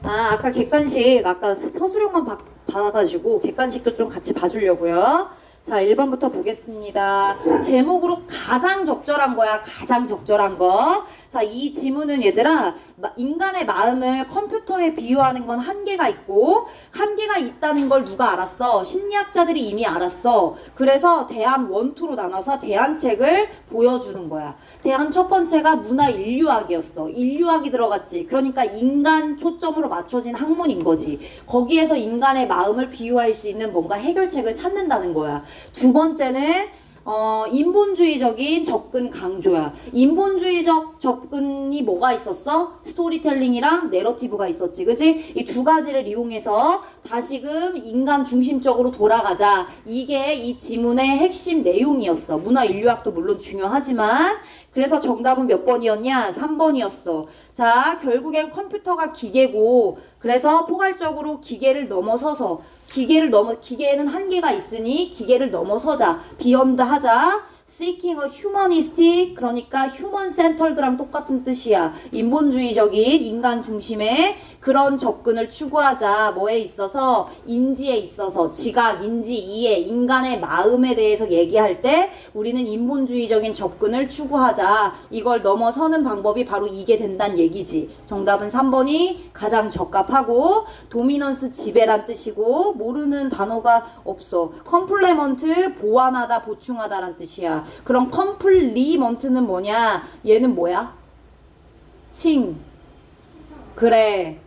아까 객관식 아까 서술형만 봐가지고 객관식도 좀 같이 봐주려고요. 자, 1번부터 보겠습니다. 제목으로 가장 적절한 거야. 가장 적절한 거. 자, 이 지문은 얘들아 인간의 마음을 컴퓨터에 비유하는 건 한계가 있고 한계가 있다는 걸 누가 알았어? 심리학자들이 이미 알았어. 그래서 대안 1, 2로 나눠서 대안책을 보여주는 거야. 대안 첫 번째가 문화 인류학이었어. 인류학이 들어갔지. 그러니까 인간 초점으로 맞춰진 학문인 거지. 거기에서 인간의 마음을 비유할 수 있는 뭔가 해결책을 찾는다는 거야. 두 번째는 인본주의적인 접근 강조야. 인본주의적 접근이 뭐가 있었어? 스토리텔링이랑 내러티브가 있었지. 그치? 이 두 가지를 이용해서 다시금 인간 중심적으로 돌아가자. 이게 이 지문의 핵심 내용이었어. 문화 인류학도 물론 중요하지만 그래서 정답은 몇 번이었냐? 3번이었어. 자, 결국엔 컴퓨터가 기계고 그래서 포괄적으로 기계를 넘어서서 기계에는 한계가 있으니 기계를 넘어서자. 비욘드 하자. Seeking a humanistic, 그러니까 human centered랑 똑같은 뜻이야. 인본주의적인 인간 중심의 그런 접근을 추구하자. 뭐에 있어서? 인지에 있어서 지각, 인지, 이해, 인간의 마음에 대해서 얘기할 때 우리는 인본주의적인 접근을 추구하자. 이걸 넘어서는 방법이 바로 이게 된다는 얘기지. 정답은 3번이 가장 적합하고 도미넌스 지배란 뜻이고 모르는 단어가 없어. 컴플레먼트 보완하다, 보충하다란 뜻이야. 그럼 컴플리먼트는 뭐냐? 얘는 뭐야? 그래.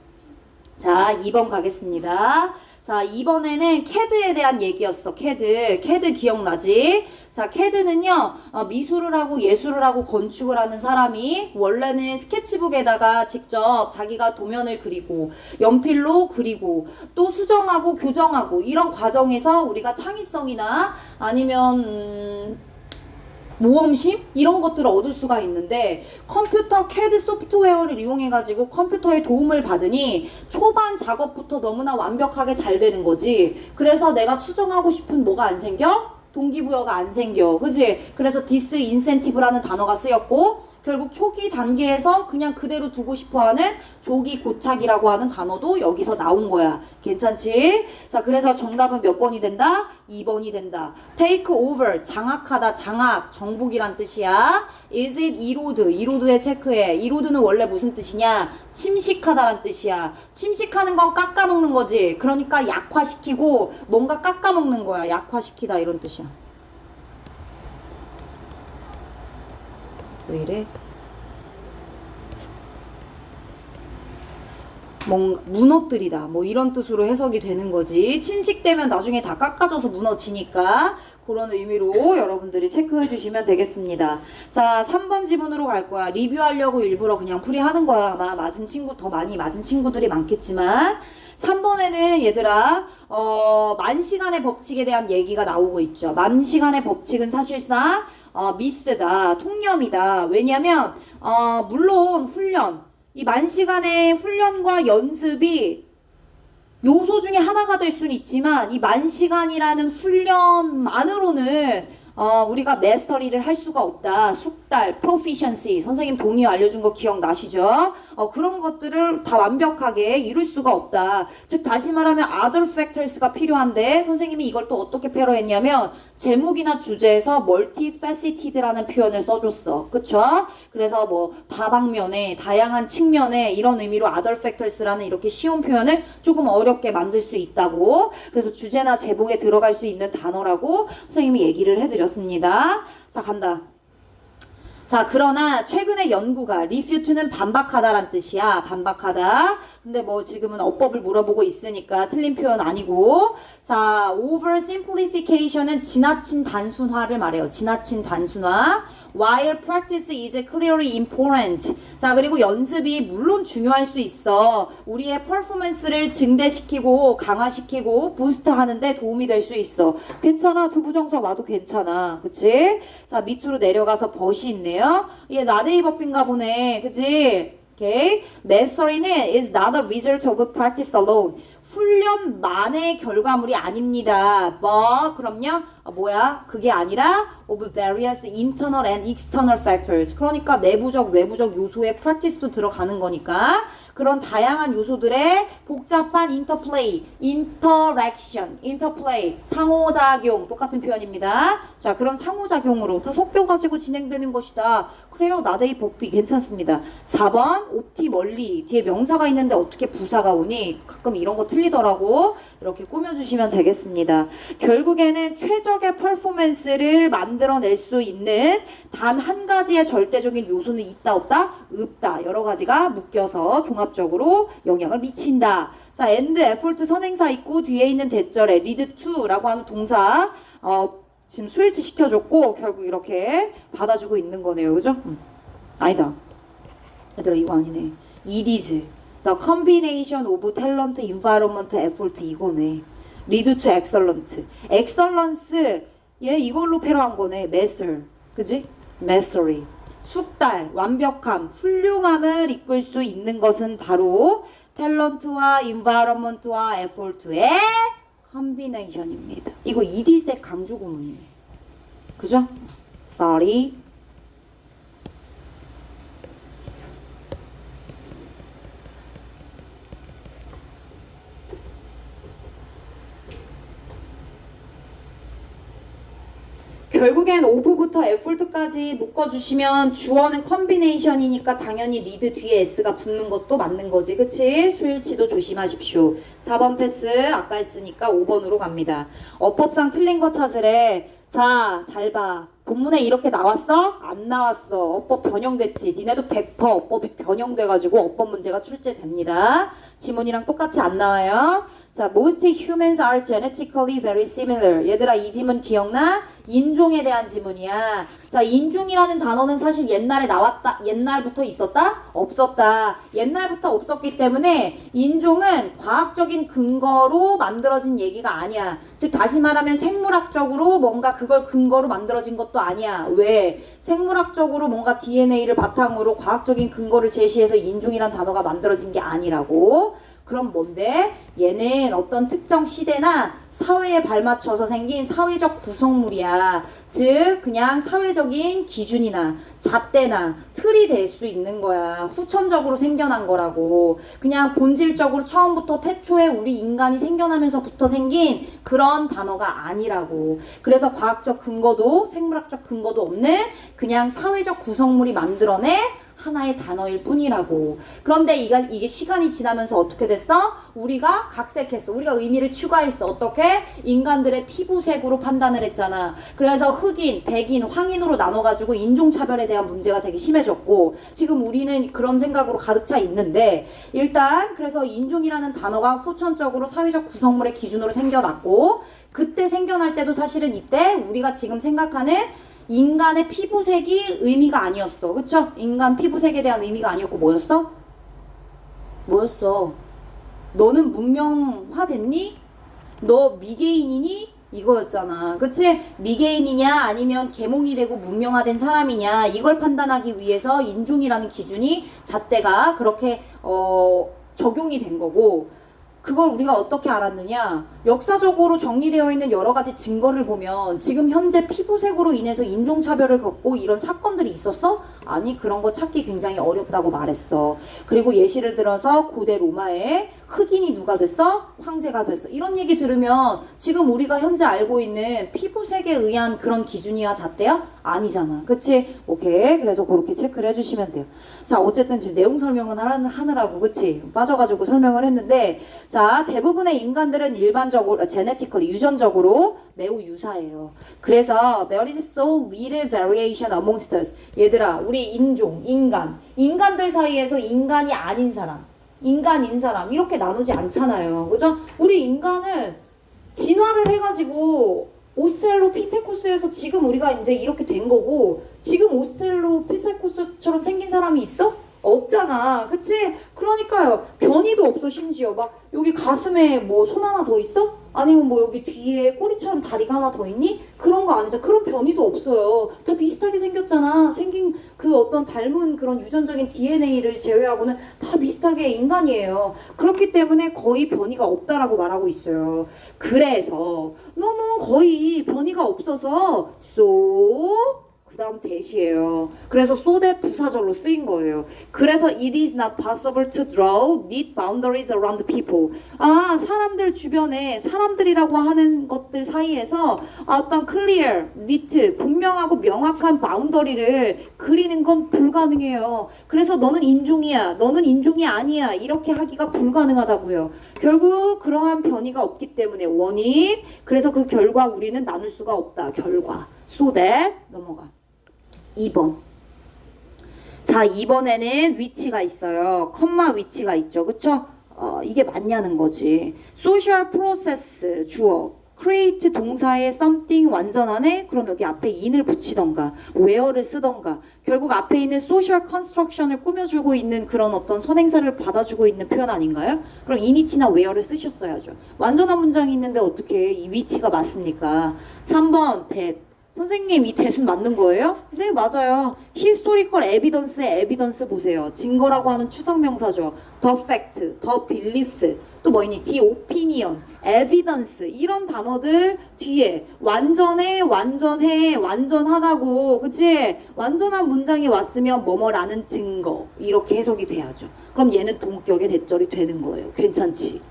자, 2번 가겠습니다. 자, 이번에는 CAD에 대한 얘기였어. CAD 기억나지? 자, CAD는요, 미술을 하고 예술을 하고 건축을 하는 사람이 원래는 스케치북에다가 직접 자기가 도면을 그리고 연필로 그리고 또 수정하고 교정하고 이런 과정에서 우리가 창의성이나 아니면 모험심? 이런 것들을 얻을 수가 있는데 컴퓨터 CAD 소프트웨어를 이용해가지고 컴퓨터의 도움을 받으니 초반 작업부터 너무나 완벽하게 잘 되는 거지. 그래서 내가 수정하고 싶은 뭐가 안 생겨? 동기부여가 안 생겨. 그지? 그래서 디스인센티브라는 단어가 쓰였고 결국 초기 단계에서 그냥 그대로 두고 싶어하는 조기 고착이라고 하는 단어도 여기서 나온 거야. 괜찮지? 자, 그래서 정답은 몇 번이 된다? 2번이 된다. take over, 장악하다, 장악, 정복이란 뜻이야. is it erode에 체크해. erode는 원래 무슨 뜻이냐? 침식하다란 뜻이야. 침식하는 건 깎아먹는 거지. 그러니까 약화시키고 뭔가 깎아먹는 거야. 약화시키다 이런 뜻이야. 왜 이래? 무너뜨리다 뭐 이런 뜻으로 해석이 되는 거지. 침식되면 나중에 다 깎아져서 무너지니까 그런 의미로 여러분들이 체크해 주시면 되겠습니다. 자, 3번 지문으로 갈 거야. 리뷰하려고 일부러 그냥 풀이하는 거야. 아마 맞은 친구 더 많이 맞은 친구들이 많겠지만 3번에는 얘들아 만시간의 법칙에 대한 얘기가 나오고 있죠. 만시간의 법칙은 사실상 미스다, 통념이다. 왜냐면 물론 이 만시간의 훈련과 연습이 요소 중에 하나가 될 수는 있지만 이 만시간이라는 훈련만으로는 우리가 마스터리를 할 수가 없다. 숙달, proficiency. 선생님 동의 알려준 거 기억나시죠? 그런 것들을 다 완벽하게 이룰 수가 없다. 즉 다시 말하면 other factors가 필요한데 선생님이 이걸 또 어떻게 패러했냐면 제목이나 주제에서 multifaceted라는 표현을 써줬어. 그쵸? 그래서 뭐 다방면에 다양한 측면에 이런 의미로 other factors라는 이렇게 쉬운 표현을 조금 어렵게 만들 수 있다고. 그래서 주제나 제목에 들어갈 수 있는 단어라고 선생님이 얘기를 해드렸습니다. 자, 간다. 자, 그러나 최근의 연구가 refute는 반박하다란 뜻이야. 반박하다. 근데 뭐 지금은 어법을 물어보고 있으니까 틀린 표현 아니고. 자, oversimplification은 지나친 단순화를 말해요. 지나친 단순화. While practice is clearly important. 자, 그리고 연습이 물론 중요할 수 있어. 우리의 퍼포먼스를 증대시키고 강화시키고 부스트하는데 도움이 될 수 있어. 괜찮아. 두부정사 와도 괜찮아. 그치? 자, 밑으로 내려가서 벗이 있네요. 얘 나데이 버핀가 보네. 그치? 오케이. Mastery는 is not a result of practice alone. 훈련만의 결과물이 아닙니다. But 그럼요. 뭐야? 그게 아니라 of various internal and external factors. 그러니까 내부적, 외부적 요소에 practice도 들어가는 거니까 그런 다양한 요소들의 복잡한 interplay, 상호작용, 똑같은 표현입니다. 자, 그런 상호작용으로 다 섞여가지고 진행되는 것이다. 그래요, 나데이 복비 괜찮습니다. 4번 옵티멀리, 뒤에 명사가 있는데 어떻게 부사가 오니? 가끔 이런 거 틀리더라고. 이렇게 꾸며주시면 되겠습니다. 결국에는 최적의 퍼포먼스를 만들어낼 수 있는 단 한 가지의 절대적인 요소는 있다 없다? 없다. 여러 가지가 묶여서 종합적으로 영향을 미친다. 자, and, effort 선행사 있고 뒤에 있는 대절에 lead to라고 하는 동사 지금 수일치 시켜줬고 결국 이렇게 받아주고 있는 거네요. 그죠? 아니다. 얘들아 이거 아니네. It is the combination of talent, environment, effort 이거네. lead to excellent. excellence 얘 이걸로 패러한 거네. master. 그지? mastery. 숙달, 완벽함, 훌륭함을 이끌 수 있는 것은 바로 탤런트와 environment와 effort의 컨비네이션입니다. 이거 이디스의 강조 구문이네. 그죠? Sorry. 결국엔 오브부터 에폴트까지 묶어주시면 주어는 컨비네이션이니까 당연히 리드 뒤에 S가 붙는 것도 맞는 거지. 그치? 수일치도 조심하십시오. 4번 패스 아까 했으니까 5번으로 갑니다. 어법상 틀린 거 찾으래. 자, 잘 봐. 본문에 이렇게 나왔어? 안 나왔어. 어법 변형됐지. 니네도 100% 어법이 변형돼가지고 어법 문제가 출제됩니다. 지문이랑 똑같이 안 나와요. 자, most humans are genetically very similar. 얘들아 이 지문 기억나? 인종에 대한 지문이야. 자, 인종이라는 단어는 사실 옛날에 나왔다. 옛날부터 있었다? 없었다. 옛날부터 없었기 때문에 인종은 과학적인 근거로 만들어진 얘기가 아니야. 즉 다시 말하면 생물학적으로 뭔가 그걸 근거로 만들어진 것도 아니야. 왜? 생물학적으로 뭔가 DNA를 바탕으로 과학적인 근거를 제시해서 인종이란 단어가 만들어진 게 아니라고. 그럼 뭔데? 얘는 어떤 특정 시대나 사회에 발맞춰서 생긴 사회적 구성물이야. 즉 그냥 사회적인 기준이나 잣대나 틀이 될 수 있는 거야. 후천적으로 생겨난 거라고. 그냥 본질적으로 처음부터 태초에 우리 인간이 생겨나면서부터 생긴 그런 단어가 아니라고. 그래서 과학적 근거도 생물학적 근거도 없는 그냥 사회적 구성물이 만들어내 하나의 단어일 뿐이라고. 그런데 이게 시간이 지나면서 어떻게 됐어? 우리가 각색했어. 우리가 의미를 추가했어. 어떻게? 인간들의 피부색으로 판단을 했잖아. 그래서 흑인, 백인, 황인으로 나눠가지고 인종차별에 대한 문제가 되게 심해졌고 지금 우리는 그런 생각으로 가득 차 있는데 일단 그래서 인종이라는 단어가 후천적으로 사회적 구성물의 기준으로 생겨났고 그때 생겨날 때도 사실은 이때 우리가 지금 생각하는 인간의 피부색이 의미가 아니었어. 그쵸? 인간 피부색에 대한 의미가 아니었고 뭐였어? 뭐였어? 너는 문명화됐니? 너 미개인이니? 이거였잖아. 그치? 미개인이냐 아니면 계몽이 되고 문명화된 사람이냐 이걸 판단하기 위해서 인종이라는 기준이 잣대가 그렇게 적용이 된 거고 그걸 우리가 어떻게 알았느냐? 역사적으로 정리되어 있는 여러 가지 증거를 보면 지금 현재 피부색으로 인해서 인종차별을 겪고 이런 사건들이 있었어? 아니 그런 거 찾기 굉장히 어렵다고 말했어. 그리고 예시를 들어서 고대 로마에 흑인이 누가 됐어? 황제가 됐어. 이런 얘기 들으면 지금 우리가 현재 알고 있는 피부색에 의한 그런 기준이야 잣대야? 아니잖아. 그치? 오케이. 그래서 그렇게 체크를 해주시면 돼요. 자 어쨌든 지금 내용 설명은 하느라고 그치? 빠져가지고 설명을 했는데 자 대부분의 인간들은 일반적으로 genetically 유전적으로 매우 유사해요. 그래서 there is so little variation amongst us. 얘들아 우리 인종, 인간들 사이에서 인간이 아닌 사람 인간인 사람 이렇게 나누지 않잖아요. 그죠? 우리 인간은 진화를 해가지고 오스트랄로피테쿠스에서 지금 우리가 이제 이렇게 된 거고 지금 오스트랄로피테쿠스처럼 생긴 사람이 있어? 없잖아. 그치? 그러니까요. 변이도 없어 심지어. 막 여기 가슴에 뭐 손 하나 더 있어? 아니면 뭐 여기 뒤에 꼬리처럼 다리가 하나 더 있니? 그런 거 아니죠. 그런 변이도 없어요. 다 비슷하게 생겼잖아. 생긴 그 어떤 닮은 그런 유전적인 DNA를 제외하고는 다 비슷하게 인간이에요. 그렇기 때문에 거의 변이가 없다라고 말하고 있어요. 그래서 너무 거의 변이가 없어서 그 다음 대시예요. 그래서 so that 부사절로 쓰인 거예요. 그래서 it is not possible to draw neat boundaries around people. 아, 사람들 주변에 사람들이라고 하는 것들 사이에서 어떤 clear, neat, 분명하고 명확한 바운더리를 그리는 건 불가능해요. 그래서 너는 인종이야, 너는 인종이 아니야 이렇게 하기가 불가능하다고요. 결국 그러한 변이가 없기 때문에 원인, 그래서 그 결과 우리는 나눌 수가 없다. 결과. so that 넘어가. 2번. 자, 2번에는 위치가 있어요. 컴마 위치가 있죠. 그쵸? 이게 맞냐는 거지. social process 주어. create 동사에 something 완전하네? 그럼 여기 앞에 in을 붙이던가 where를 쓰던가 결국 앞에 있는 social construction을 꾸며주고 있는 그런 어떤 선행사를 받아주고 있는 표현 아닌가요? 그럼 in이치나 where를 쓰셨어야죠. 완전한 문장이 있는데 어떻게 이 위치가 맞습니까? 3번 that. 선생님 이 that은 맞는 거예요? 네, 맞아요. historical evidence의 evidence 보세요. 증거라고 하는 추상명사죠. the fact, the belief, 또 뭐 있니? the opinion, evidence 이런 단어들 뒤에 완전해, 완전해, 완전하다고, 그치? 완전한 문장이 왔으면 뭐뭐라는 증거 이렇게 해석이 돼야죠. 그럼 얘는 동격의 대절이 되는 거예요. 괜찮지?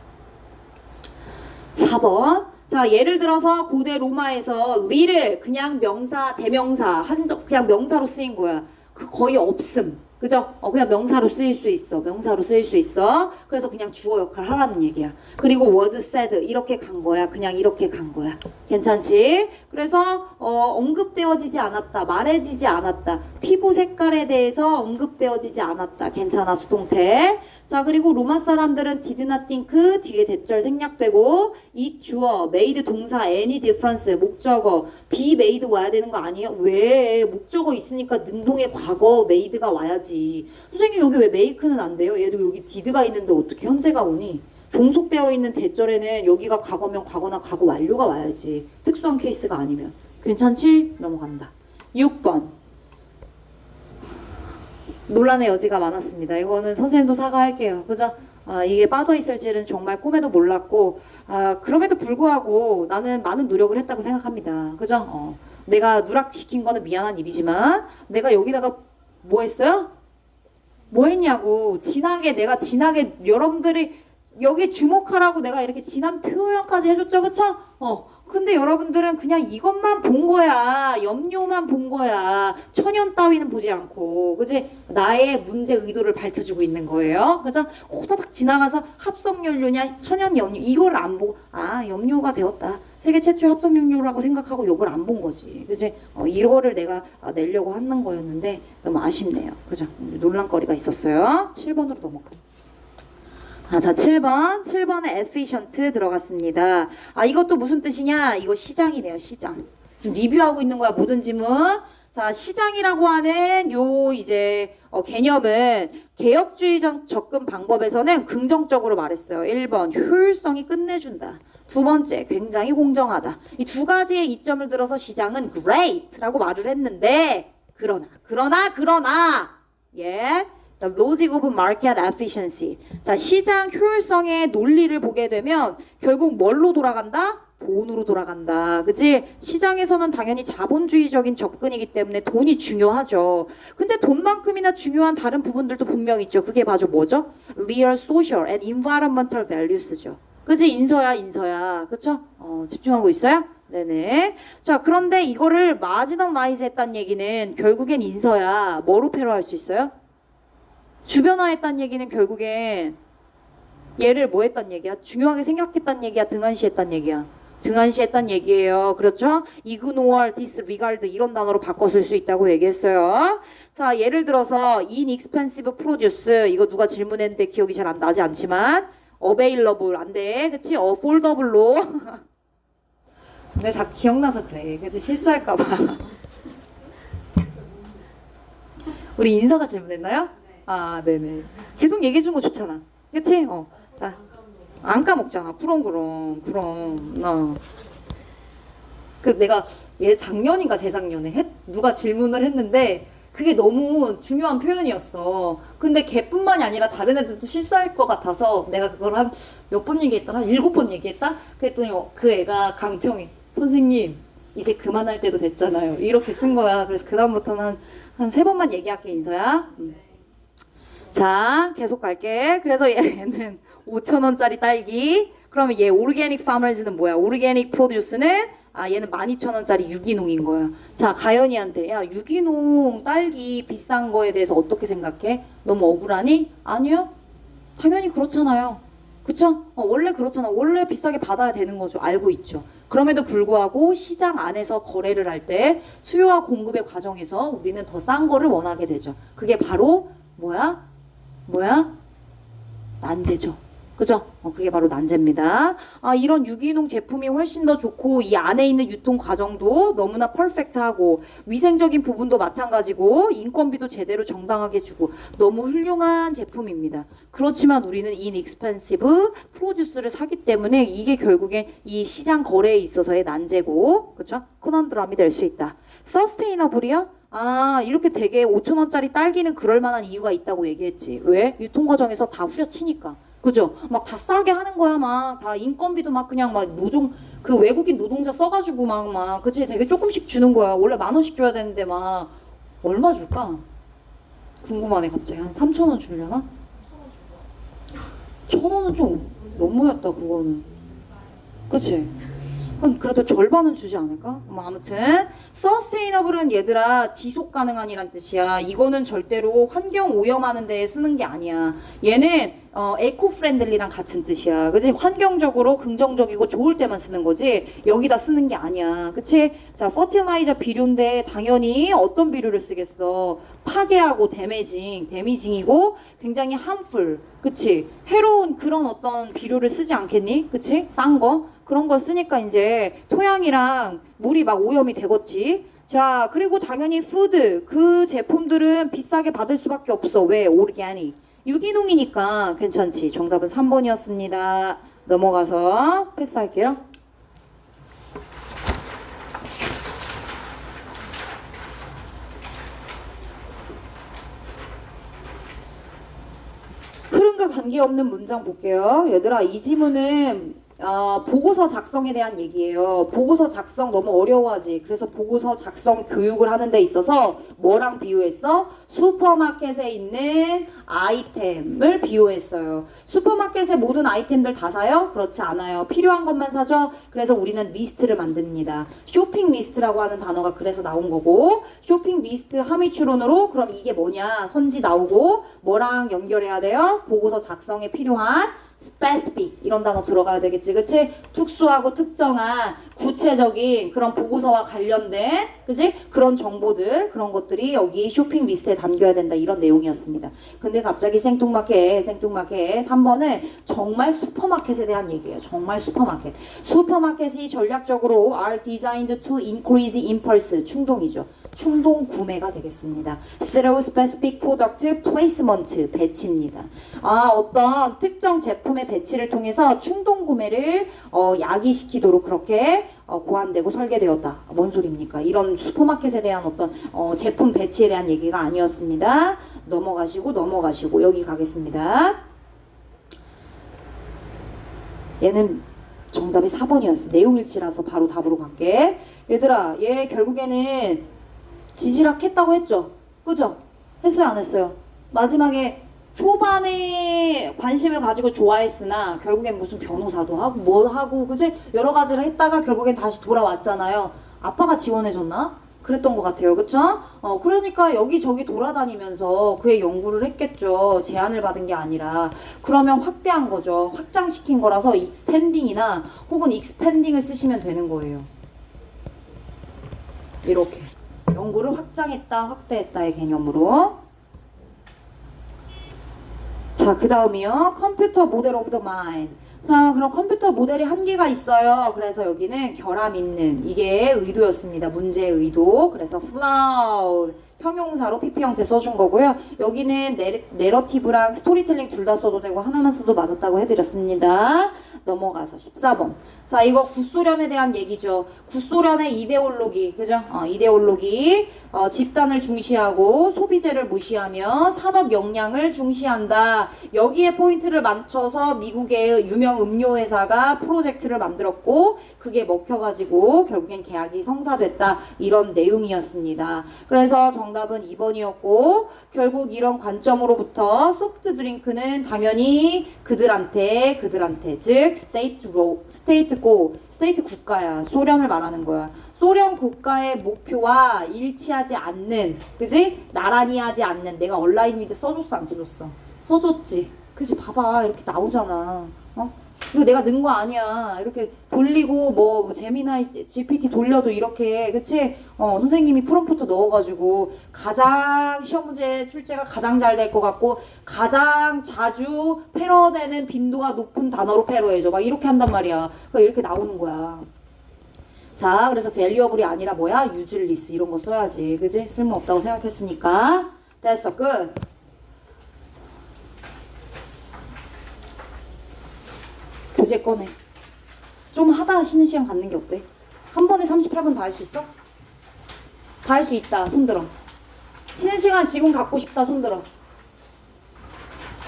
4번. 자, 예를 들어서 고대 로마에서 리를 그냥 명사, 대명사, 그냥 명사로 쓰인 거야. 그 거의 없음. 그죠? 그냥 명사로 쓰일 수 있어. 명사로 쓰일 수 있어. 그래서 그냥 주어 역할 하라는 얘기야. 그리고 was said 이렇게 간 거야. 그냥 이렇게 간 거야. 괜찮지? 그래서 언급되어지지 않았다. 말해지지 않았다. 피부 색깔에 대해서 언급되어지지 않았다. 괜찮아, 수동태. 자, 그리고 로마 사람들은 did not think 뒤에 대절 생략되고 이 주어 made 동사 any difference 목적어 be made 와야 되는 거 아니에요? 왜? 목적어 있으니까 능동의 과거 made가 와야지. 선생님 여기 왜 make는 안 돼요? 얘도 여기 did가 있는데 어떻게 현재가 오니? 종속되어 있는 대절에는 여기가 과거면 과거나 과거 완료가 와야지. 특수한 케이스가 아니면. 괜찮지? 넘어간다. 6번. 논란의 여지가 많았습니다. 이거는 선생님도 사과할게요. 그죠? 이게 빠져있을지는 정말 꿈에도 몰랐고 그럼에도 불구하고 나는 많은 노력을 했다고 생각합니다. 그죠? 내가 누락시킨 거는 미안한 일이지만 내가 여기다가 뭐 했어요? 뭐 했냐고. 내가 진하게 여러분들이 여기 주목하라고 내가 이렇게 진한 표현까지 해줬죠. 그쵸? 근데 여러분들은 그냥 이것만 본 거야. 염료만 본 거야. 천연 따위는 보지 않고. 그지? 나의 문제 의도를 밝혀주고 있는 거예요. 그죠? 호다닥 지나가서 합성연료냐 천연 염료 이걸 안 보고 염료가 되었다. 세계 최초의 합성연료라고 생각하고 이걸 안 본 거지. 그지? 이거를 내가 내려고 하는 거였는데 너무 아쉽네요. 그죠? 논란거리가 있었어요. 7번으로 넘어가. 자, 7번에 efficient 들어갔습니다. 이것도 무슨 뜻이냐? 이거 시장이네요, 시장. 지금 리뷰하고 있는 거야, 모든 지문. 자, 시장이라고 하는 요 이제 개념은 개혁주의적 접근 방법에서는 긍정적으로 말했어요. 1번, 효율성이 끝내준다. 두 번째, 굉장히 공정하다. 이 두 가지의 이점을 들어서 시장은 great라고 말을 했는데, 그러나, 예. The logic of market efficiency. 자, 시장 효율성의 논리를 보게 되면 결국 뭘로 돌아간다? 돈으로 돌아간다. 그치? 시장에서는 당연히 자본주의적인 접근이기 때문에 돈이 중요하죠. 근데 돈만큼이나 중요한 다른 부분들도 분명 있죠. 그게 바로 뭐죠? Real social and environmental values죠. 그치? 인서야. 그쵸? 집중하고 있어요? 네네. 자, 그런데 이거를 marginalize 했다는 얘기는 결국엔 인서야. 뭐로 패러할 수 있어요? 주변화했다는 얘기는 결국엔 얘를 뭐 했단 얘기야? 중요하게 생각했단 얘기야? 등한시했단 얘기야? 등한시했단 얘기예요. 그렇죠? ignore, disregard 이런 단어로 바꿔 쓸 수 있다고 얘기했어요. 자, 예를 들어서 inexpensive produce 이거 누가 질문했는데 기억이 잘 나지 않지만 available 안 돼. 그치? affordable로 근데 자꾸 기억나서 그래. 그치? 실수할까 봐. 우리 인서가 질문했나요? 네네. 계속 얘기해 주는 거 좋잖아. 그치? 자, 안 까먹잖아. 그럼. 내가 작년인가 재작년에 누가 질문을 했는데 그게 너무 중요한 표현이었어. 근데 걔뿐만이 아니라 다른 애들도 실수할 것 같아서 내가 그걸 한 몇 번 얘기했더라? 7번 얘기했다? 그랬더니 그 애가 강평이 선생님 이제 그만할 때도 됐잖아요. 이렇게 쓴 거야. 그래서 그다음부터는 한 3번만 얘기할게, 인서야. 자, 계속 갈게. 그래서 얘는 5,000원짜리 딸기. 그러면 얘 오르게닉 파머즈는 뭐야? 오르게닉 프로듀스는 얘는 12,000원짜리 유기농인 거야. 자, 가연이한테 야, 유기농 딸기 비싼 거에 대해서 어떻게 생각해? 너무 억울하니? 아니요. 당연히 그렇잖아요. 그쵸? 원래 그렇잖아. 원래 비싸게 받아야 되는 거죠. 알고 있죠. 그럼에도 불구하고 시장 안에서 거래를 할 때 수요와 공급의 과정에서 우리는 더 싼 거를 원하게 되죠. 그게 바로 뭐야? 난제죠. 그죠? 그게 바로 난제입니다. 이런 유기농 제품이 훨씬 더 좋고 이 안에 있는 유통 과정도 너무나 퍼펙트하고 위생적인 부분도 마찬가지고 인건비도 제대로 정당하게 주고 너무 훌륭한 제품입니다. 그렇지만 우리는 inexpensive 프로듀스를 사기 때문에 이게 결국엔 이 시장 거래에 있어서의 난제고 그렇죠? 코넌드럼이 될 수 있다. 서스테이너블이요? 이렇게 되게 5,000원짜리 딸기는 그럴 만한 이유가 있다고 얘기했지. 왜? 유통 과정에서 다 후려치니까. 그죠? 막 다 싸게 하는 거야, 막. 다 인건비도 막 그냥 막 그 외국인 노동자 써가지고 그치? 되게 조금씩 주는 거야. 원래 10,000원씩 줘야 되는데 막. 얼마 줄까? 궁금하네, 갑자기. 한 3,000원 주려나? 1,000원은 좀 너무였다, 그거는. 그치? 그래도 절반은 주지 않을까? 아무튼 서스테이너블은 얘들아 지속 가능한이란 뜻이야. 이거는 절대로 환경 오염하는 데에 쓰는 게 아니야. 얘는 에코 프렌들리랑 같은 뜻이야. 그치? 환경적으로 긍정적이고 좋을 때만 쓰는 거지 여기다 쓰는 게 아니야. 그치? 자, 퍼틸라이저 비료인데 당연히 어떤 비료를 쓰겠어? 파괴하고 데미징이고 굉장히 harmful. 그치? 해로운 그런 어떤 비료를 쓰지 않겠니? 그치? 싼 거. 그런 걸 쓰니까 이제 토양이랑 물이 막 오염이 되겠지. 자, 그리고 당연히 푸드. 그 제품들은 비싸게 받을 수밖에 없어. 왜? 오르게닉. 유기농이니까 괜찮지. 정답은 3번이었습니다. 넘어가서 패스할게요. 흐름과 관계없는 문장 볼게요. 얘들아, 이 지문은 보고서 작성에 대한 얘기예요. 보고서 작성 너무 어려워하지. 그래서 보고서 작성 교육을 하는 데 있어서 뭐랑 비유했어? 슈퍼마켓에 있는 아이템을 비유했어요. 슈퍼마켓에 모든 아이템들 다 사요? 그렇지 않아요. 필요한 것만 사죠? 그래서 우리는 리스트를 만듭니다. 쇼핑 리스트라고 하는 단어가 그래서 나온 거고 쇼핑 리스트 함의추론으로 그럼 이게 뭐냐? 선지 나오고 뭐랑 연결해야 돼요? 보고서 작성에 필요한 specific 이런 단어 들어가야 되겠지, 그치? 특수하고 특정한 구체적인 그런 보고서와 관련된, 그치? 그런 정보들, 그런 것들이 여기 쇼핑 리스트에 담겨야 된다 이런 내용이었습니다. 근데 갑자기 생뚱맞게 3번은 정말 슈퍼마켓에 대한 얘기예요. 정말 슈퍼마켓. 슈퍼마켓이 전략적으로 are designed to increase impulse, 충동이죠. 충동 구매가 되겠습니다. through specific product placement, 배치입니다. 어떤 특정 제품의 배치를 통해서 충동 구매를 야기시키도록 그렇게 고안되고 설계되었다. 뭔 소리입니까? 이런 슈퍼마켓에 대한 어떤 제품 배치에 대한 얘기가 아니었습니다. 넘어가시고 여기 가겠습니다. 얘는 정답이 4번이었어. 내용일치라서 바로 답으로 갈게. 얘들아, 얘 결국에는 지지락 했다고 했죠? 그죠? 했어요, 안 했어요? 마지막에 초반에 관심을 가지고 좋아했으나 결국엔 무슨 변호사도 하고 뭐 하고 그지? 여러 가지를 했다가 결국엔 다시 돌아왔잖아요. 아빠가 지원해줬나? 그랬던 것 같아요. 그쵸? 그러니까 여기저기 돌아다니면서 그의 연구를 했겠죠. 제안을 받은 게 아니라. 그러면 확대한 거죠. 확장시킨 거라서 익스텐딩이나 혹은 익스펜딩을 쓰시면 되는 거예요. 이렇게. 연구를 확장했다, 확대했다의 개념으로. 자, 그 다음이요. 컴퓨터 모델 오브 더 마인드. 자, 그럼 컴퓨터 모델이 한계가 있어요. 그래서 여기는 결함 있는, 이게 의도였습니다. 문제의 의도. 그래서 flawed, 형용사로 PP 형태 써준 거고요. 여기는 내러티브랑 스토리텔링 둘 다 써도 되고 하나만 써도 맞았다고 해드렸습니다. 넘어가서 14번. 자, 이거 구소련에 대한 얘기죠. 구소련의 이데올로기, 그죠? 이데올로기. 집단을 중시하고 소비재를 무시하며 산업 역량을 중시한다. 여기에 포인트를 맞춰서 미국의 유명 음료 회사가 프로젝트를 만들었고 그게 먹혀가지고 결국엔 계약이 성사됐다 이런 내용이었습니다. 그래서 정답은 2번이었고 결국 이런 관점으로부터 소프트 드링크는 당연히 그들한테 즉 스테이트 국가야. 소련을 말하는 거야. 소련 국가의 목표와 일치하지 않는, 그지? 나란히 하지 않는. 내가 온라인 미드 써줬어, 안 써줬어? 써줬지. 그지? 봐봐, 이렇게 나오잖아. 어? 이거 내가 넣은 거 아니야. 이렇게 돌리고 뭐 제미나이 GPT 돌려도 이렇게, 그치? 선생님이 프롬프트 넣어가지고 가장 시험 문제 출제가 가장 잘 될 것 같고 가장 자주 패러되는 빈도가 높은 단어로 패러해줘. 막 이렇게 한단 말이야. 그러니까 이렇게 나오는 거야. 자, 그래서 valuable이 아니라 뭐야? useless 이런 거 써야지. 그지? 쓸모없다고 생각했으니까. 됐어, 끝. 교재 꺼내. 좀 하다가 쉬는 시간 갖는 게 어때? 한 번에 38분 다 할 수 있어? 다 할 수 있다. 손들어. 쉬는 시간 지금 갖고 싶다. 손들어.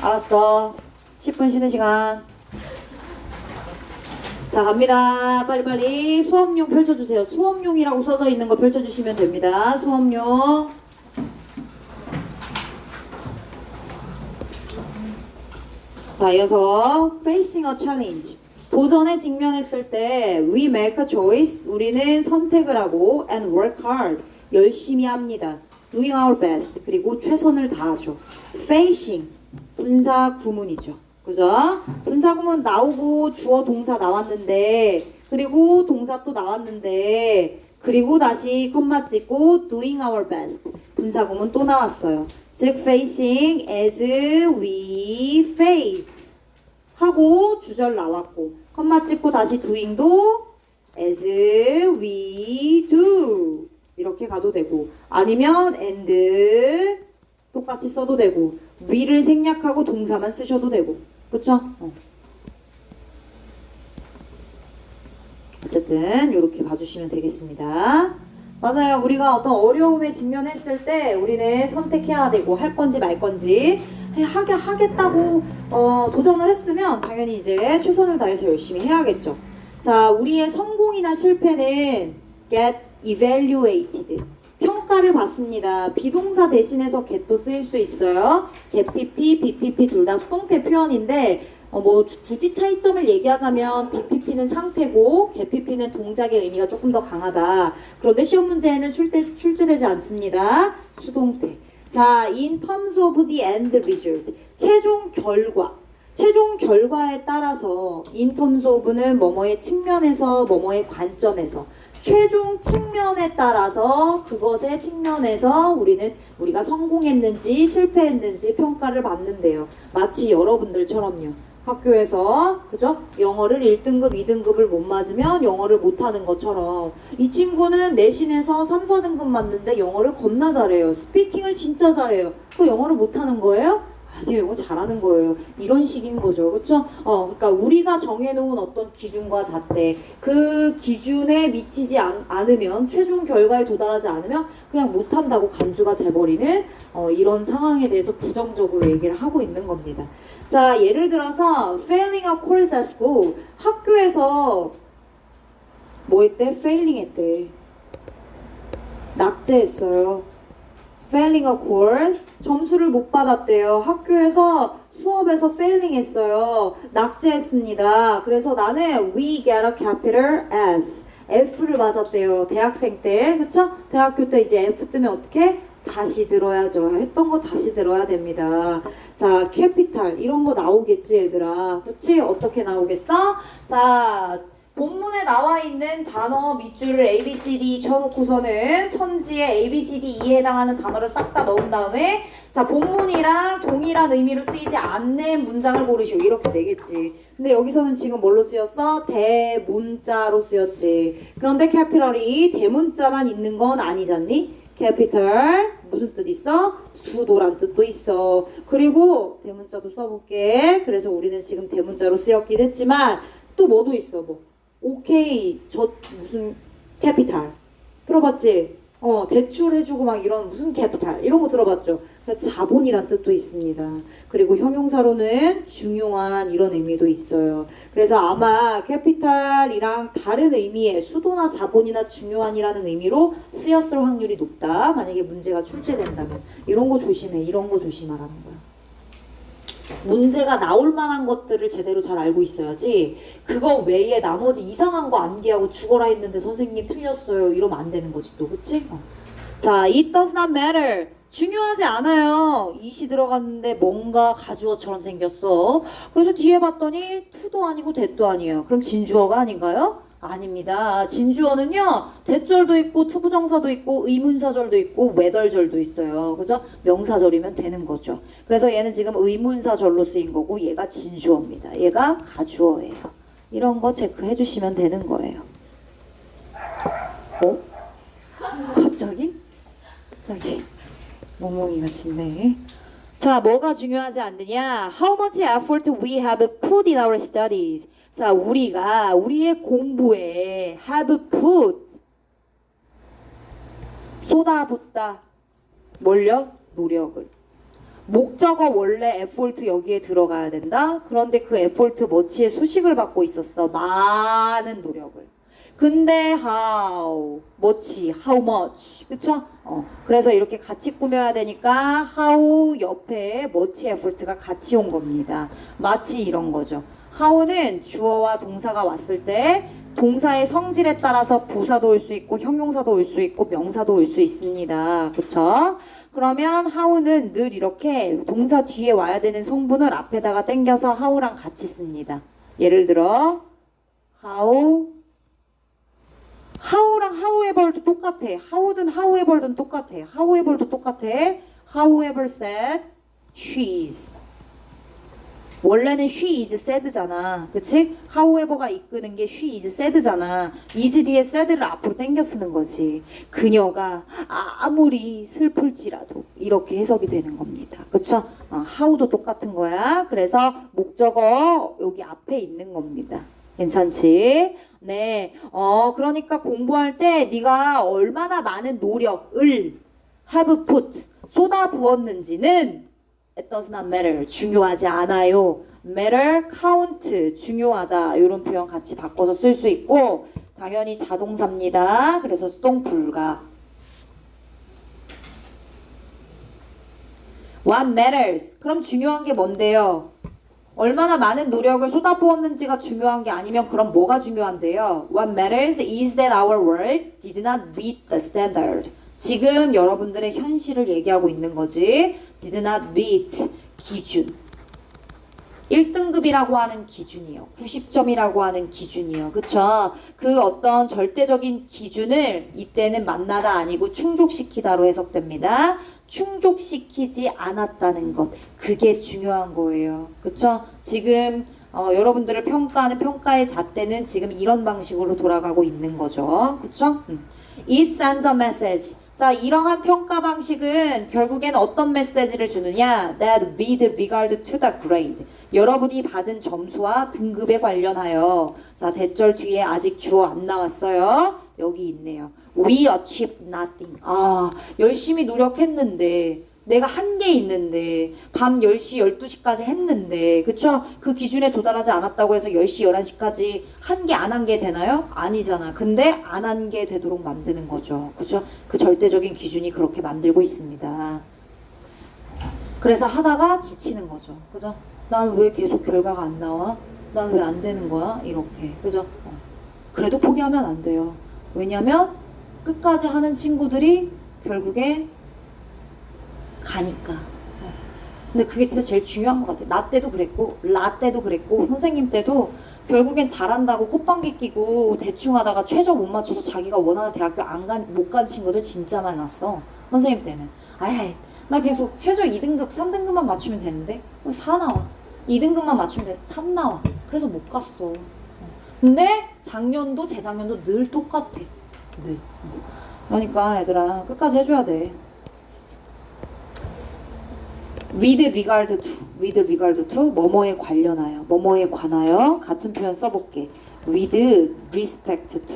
알았어. 10분 쉬는 시간. 자, 갑니다. 빨리빨리 수업용 펼쳐주세요. 수업용이라고 써져 있는 거 펼쳐주시면 됩니다. 수업용. 자, 이어서 facing a challenge. 도전에 직면했을 때 we make a choice. 우리는 선택을 하고 and work hard. 열심히 합니다. doing our best. 그리고 최선을 다하죠. facing. 분사 구문이죠. 그죠? 분사 구문 나오고 주어 동사 나왔는데 그리고 동사 또 나왔는데 그리고 다시 컴마 찍고 doing our best. 분사 구문 또 나왔어요. 즉 facing as we face 하고 주절 나왔고 컴마 찍고 다시 doing도 as we do 이렇게 가도 되고 아니면 and 똑같이 써도 되고 we를 생략하고 동사만 쓰셔도 되고 그쵸? 어쨌든 이렇게 봐주시면 되겠습니다. 맞아요. 우리가 어떤 어려움에 직면했을 때 우리는 선택해야 되고 할 건지 말 건지 하겠다고 도전을 했으면 당연히 이제 최선을 다해서 열심히 해야겠죠. 자, 우리의 성공이나 실패는 get evaluated. 평가를 받습니다. 비동사 대신해서 get도 쓰일 수 있어요. get pp, bpp 둘 다 수동태 표현인데 뭐 굳이 차이점을 얘기하자면 BPP는 상태고 GPP는 동작의 의미가 조금 더 강하다. 그런데 시험 문제에는 출제되지 않습니다. 수동태. 자, in terms of the end result. 최종 결과. 최종 결과에 따라서 in terms of는 뭐뭐의 측면에서 뭐뭐의 관점에서 최종 측면에 따라서 그것의 측면에서 우리가 성공했는지 실패했는지 평가를 받는데요. 마치 여러분들처럼요. 학교에서 그죠? 영어를 1등급, 2등급을 못 맞으면 영어를 못하는 것처럼 이 친구는 내신에서 3, 4등급 맞는데 영어를 겁나 잘해요. 스피킹을 진짜 잘해요. 그 영어를 못하는 거예요? 아니요, 영어 잘하는 거예요. 이런 식인 거죠. 그쵸? 그러니까 우리가 정해놓은 어떤 기준과 잣대 그 기준에 미치지 않으면 최종 결과에 도달하지 않으면 그냥 못한다고 간주가 돼버리는 이런 상황에 대해서 부정적으로 얘기를 하고 있는 겁니다. 자, 예를 들어서 failing a course at school. 학교에서 뭐 했대? failing 했대. 낙제했어요. failing a course. 점수를 못 받았대요. 학교에서 수업에서 failing 했어요. 낙제했습니다. 그래서 나는 we get a capital F. F를 맞았대요. 대학생 때. 그쵸? 대학교 때 이제 F 뜨면 어떻게? 다시 들어야죠. 했던 거 다시 들어야 됩니다. 자, 캐피탈 이런 거 나오겠지 얘들아. 그치? 어떻게 나오겠어? 자, 본문에 나와 있는 단어 밑줄을 A, B, C, D 쳐놓고서는 선지에 A, B, C, D, E에 해당하는 단어를 싹 다 넣은 다음에 자, 본문이랑 동일한 의미로 쓰이지 않는 문장을 고르시오. 이렇게 되겠지. 근데 여기서는 지금 뭘로 쓰였어? 대문자로 쓰였지. 그런데 캐피털이 대문자만 있는 건 아니잖니? 캐피털 무슨 뜻 있어? 수도란 뜻도 있어. 그리고 대문자도 써볼게. 그래서 우리는 지금 대문자로 쓰였긴 했지만 또 뭐도 있어. 뭐 오케이 저 무슨 캐피탈 들어봤지? 대출해주고 막 이런 무슨 캐피탈 이런 거 들어봤죠? 그래서 자본이란 뜻도 있습니다. 그리고 형용사로는 중요한 이런 의미도 있어요. 그래서 아마 캐피탈이랑 다른 의미의 수도나 자본이나 중요한이라는 의미로 쓰였을 확률이 높다. 만약에 문제가 출제된다면 이런 거 조심해. 이런 거 조심하라는 거야. 문제가 나올 만한 것들을 제대로 잘 알고 있어야지 그거 외에 나머지 이상한 거 암기하고 죽어라 했는데 선생님 틀렸어요. 이러면 안 되는 거지 또. 그치? 자, it does not matter. 중요하지 않아요. it이 들어갔는데 뭔가 가주어처럼 생겼어. 그래서 뒤에 봤더니 to도 아니고 that도 아니에요. 그럼 진주어가 아닌가요? 아닙니다. 진주어는요, 대절도 있고 투부정사도 있고 의문사절도 있고 외덜절도 있어요. 그죠? 명사절이면 되는 거죠. 그래서 얘는 지금 의문사절로 쓰인 거고 얘가 진주어입니다. 얘가 가주어예요. 이런 거 체크해 주시면 되는 거예요. 어? 갑자기? 멍멍이가 짖네. 자, 뭐가 중요하지 않느냐? How much effort we have put in our studies. 자, 우리가 우리의 공부에 have put 쏟아붓다. 뭘요? 노력을. 목적어 원래 effort 여기에 들어가야 된다. 그런데 그 effort 뭐치의 수식을 받고 있었어. 많은 노력을. 근데 how, 뭐치, how much, 그쵸? 그래서 이렇게 같이 꾸며야 되니까 how 옆에 뭐치 effort가 같이 온 겁니다. 마치 이런 거죠. how는 주어와 동사가 왔을 때 동사의 성질에 따라서 부사도 올 수 있고 형용사도 올 수 있고 명사도 올 수 있습니다. 그쵸? 그러면 how는 늘 이렇게 동사 뒤에 와야 되는 성분을 앞에다가 당겨서 how랑 같이 씁니다. 예를 들어 how랑 how에ver도 똑같아. how든 how에ver든 똑같아. how에ver도 똑같아. however said she is. 원래는 she is said잖아. 그치? however가 이끄는 게 she is said잖아. is 뒤에 said를 앞으로 당겨 쓰는 거지. 그녀가 아무리 슬플지라도 이렇게 해석이 되는 겁니다. 그쵸? how도 똑같은 거야. 그래서 목적어 여기 앞에 있는 겁니다. 괜찮지? 네. 그러니까 공부할 때 네가 얼마나 많은 노력을 have put 쏟아 부었는지는 it does not matter 중요하지 않아요. matter count 중요하다. 이런 표현 같이 바꿔서 쓸 수 있고 당연히 자동사입니다. 그래서 수동 불가. What matters? 그럼 중요한 게 뭔데요? 얼마나 많은 노력을 쏟아부었는지가 중요한 게 아니면 그럼 뭐가 중요한데요? What matters is that our work did not meet the standard. 지금 여러분들의 현실을 얘기하고 있는 거지. Did not meet 기준. 1등급이라고 하는 기준이요. 90점이라고 하는 기준이요. 그쵸? 그 어떤 절대적인 기준을 이때는 만나다 아니고 충족시키다로 해석됩니다. 충족시키지 않았다는 것. 그게 중요한 거예요. 그쵸? 지금 여러분들을 평가하는 평가의 잣대는 지금 이런 방식으로 돌아가고 있는 거죠. 그쵸? It sends a message. 자, 이러한 평가 방식은 결국엔 어떤 메시지를 주느냐? That with regard to the grade. 여러분이 받은 점수와 등급에 관련하여. 자, 대절 뒤에 아직 주어 안 나왔어요. 여기 있네요. We achieved nothing. 열심히 노력했는데 내가 한 게 있는데 밤 10시, 12시까지 했는데 그쵸? 그 기준에 도달하지 않았다고 해서 10시, 11시까지 한 게 안 한 게 되나요? 아니잖아. 근데 안 한 게 되도록 만드는 거죠. 그쵸? 그 절대적인 기준이 그렇게 만들고 있습니다. 그래서 하다가 지치는 거죠. 그죠? 난 왜 계속 결과가 안 나와? 난 왜 안 되는 거야? 이렇게. 그죠? 그래도 포기하면 안 돼요. 왜냐면 끝까지 하는 친구들이 결국에 가니까. 근데 그게 진짜 제일 중요한 것 같아. 나 때도 그랬고 라 때도 그랬고 선생님 때도 결국엔 잘한다고 콧방귀 끼고 대충 하다가 최저 못 맞춰서 자기가 원하는 대학교 못 간 친구들 진짜 많았어. 선생님 때는 나 계속 최저 2등급 3등급만 맞추면 되는데 4 나와. 2등급만 맞추면 돼. 3 나와. 그래서 못 갔어. 근데 작년도 재작년도 늘 똑같아. 늘. 그러니까 얘들아 끝까지 해줘야 돼. with regard to 뭐뭐에 관련하여 뭐뭐에 관하여 같은 표현 써볼게. with respect to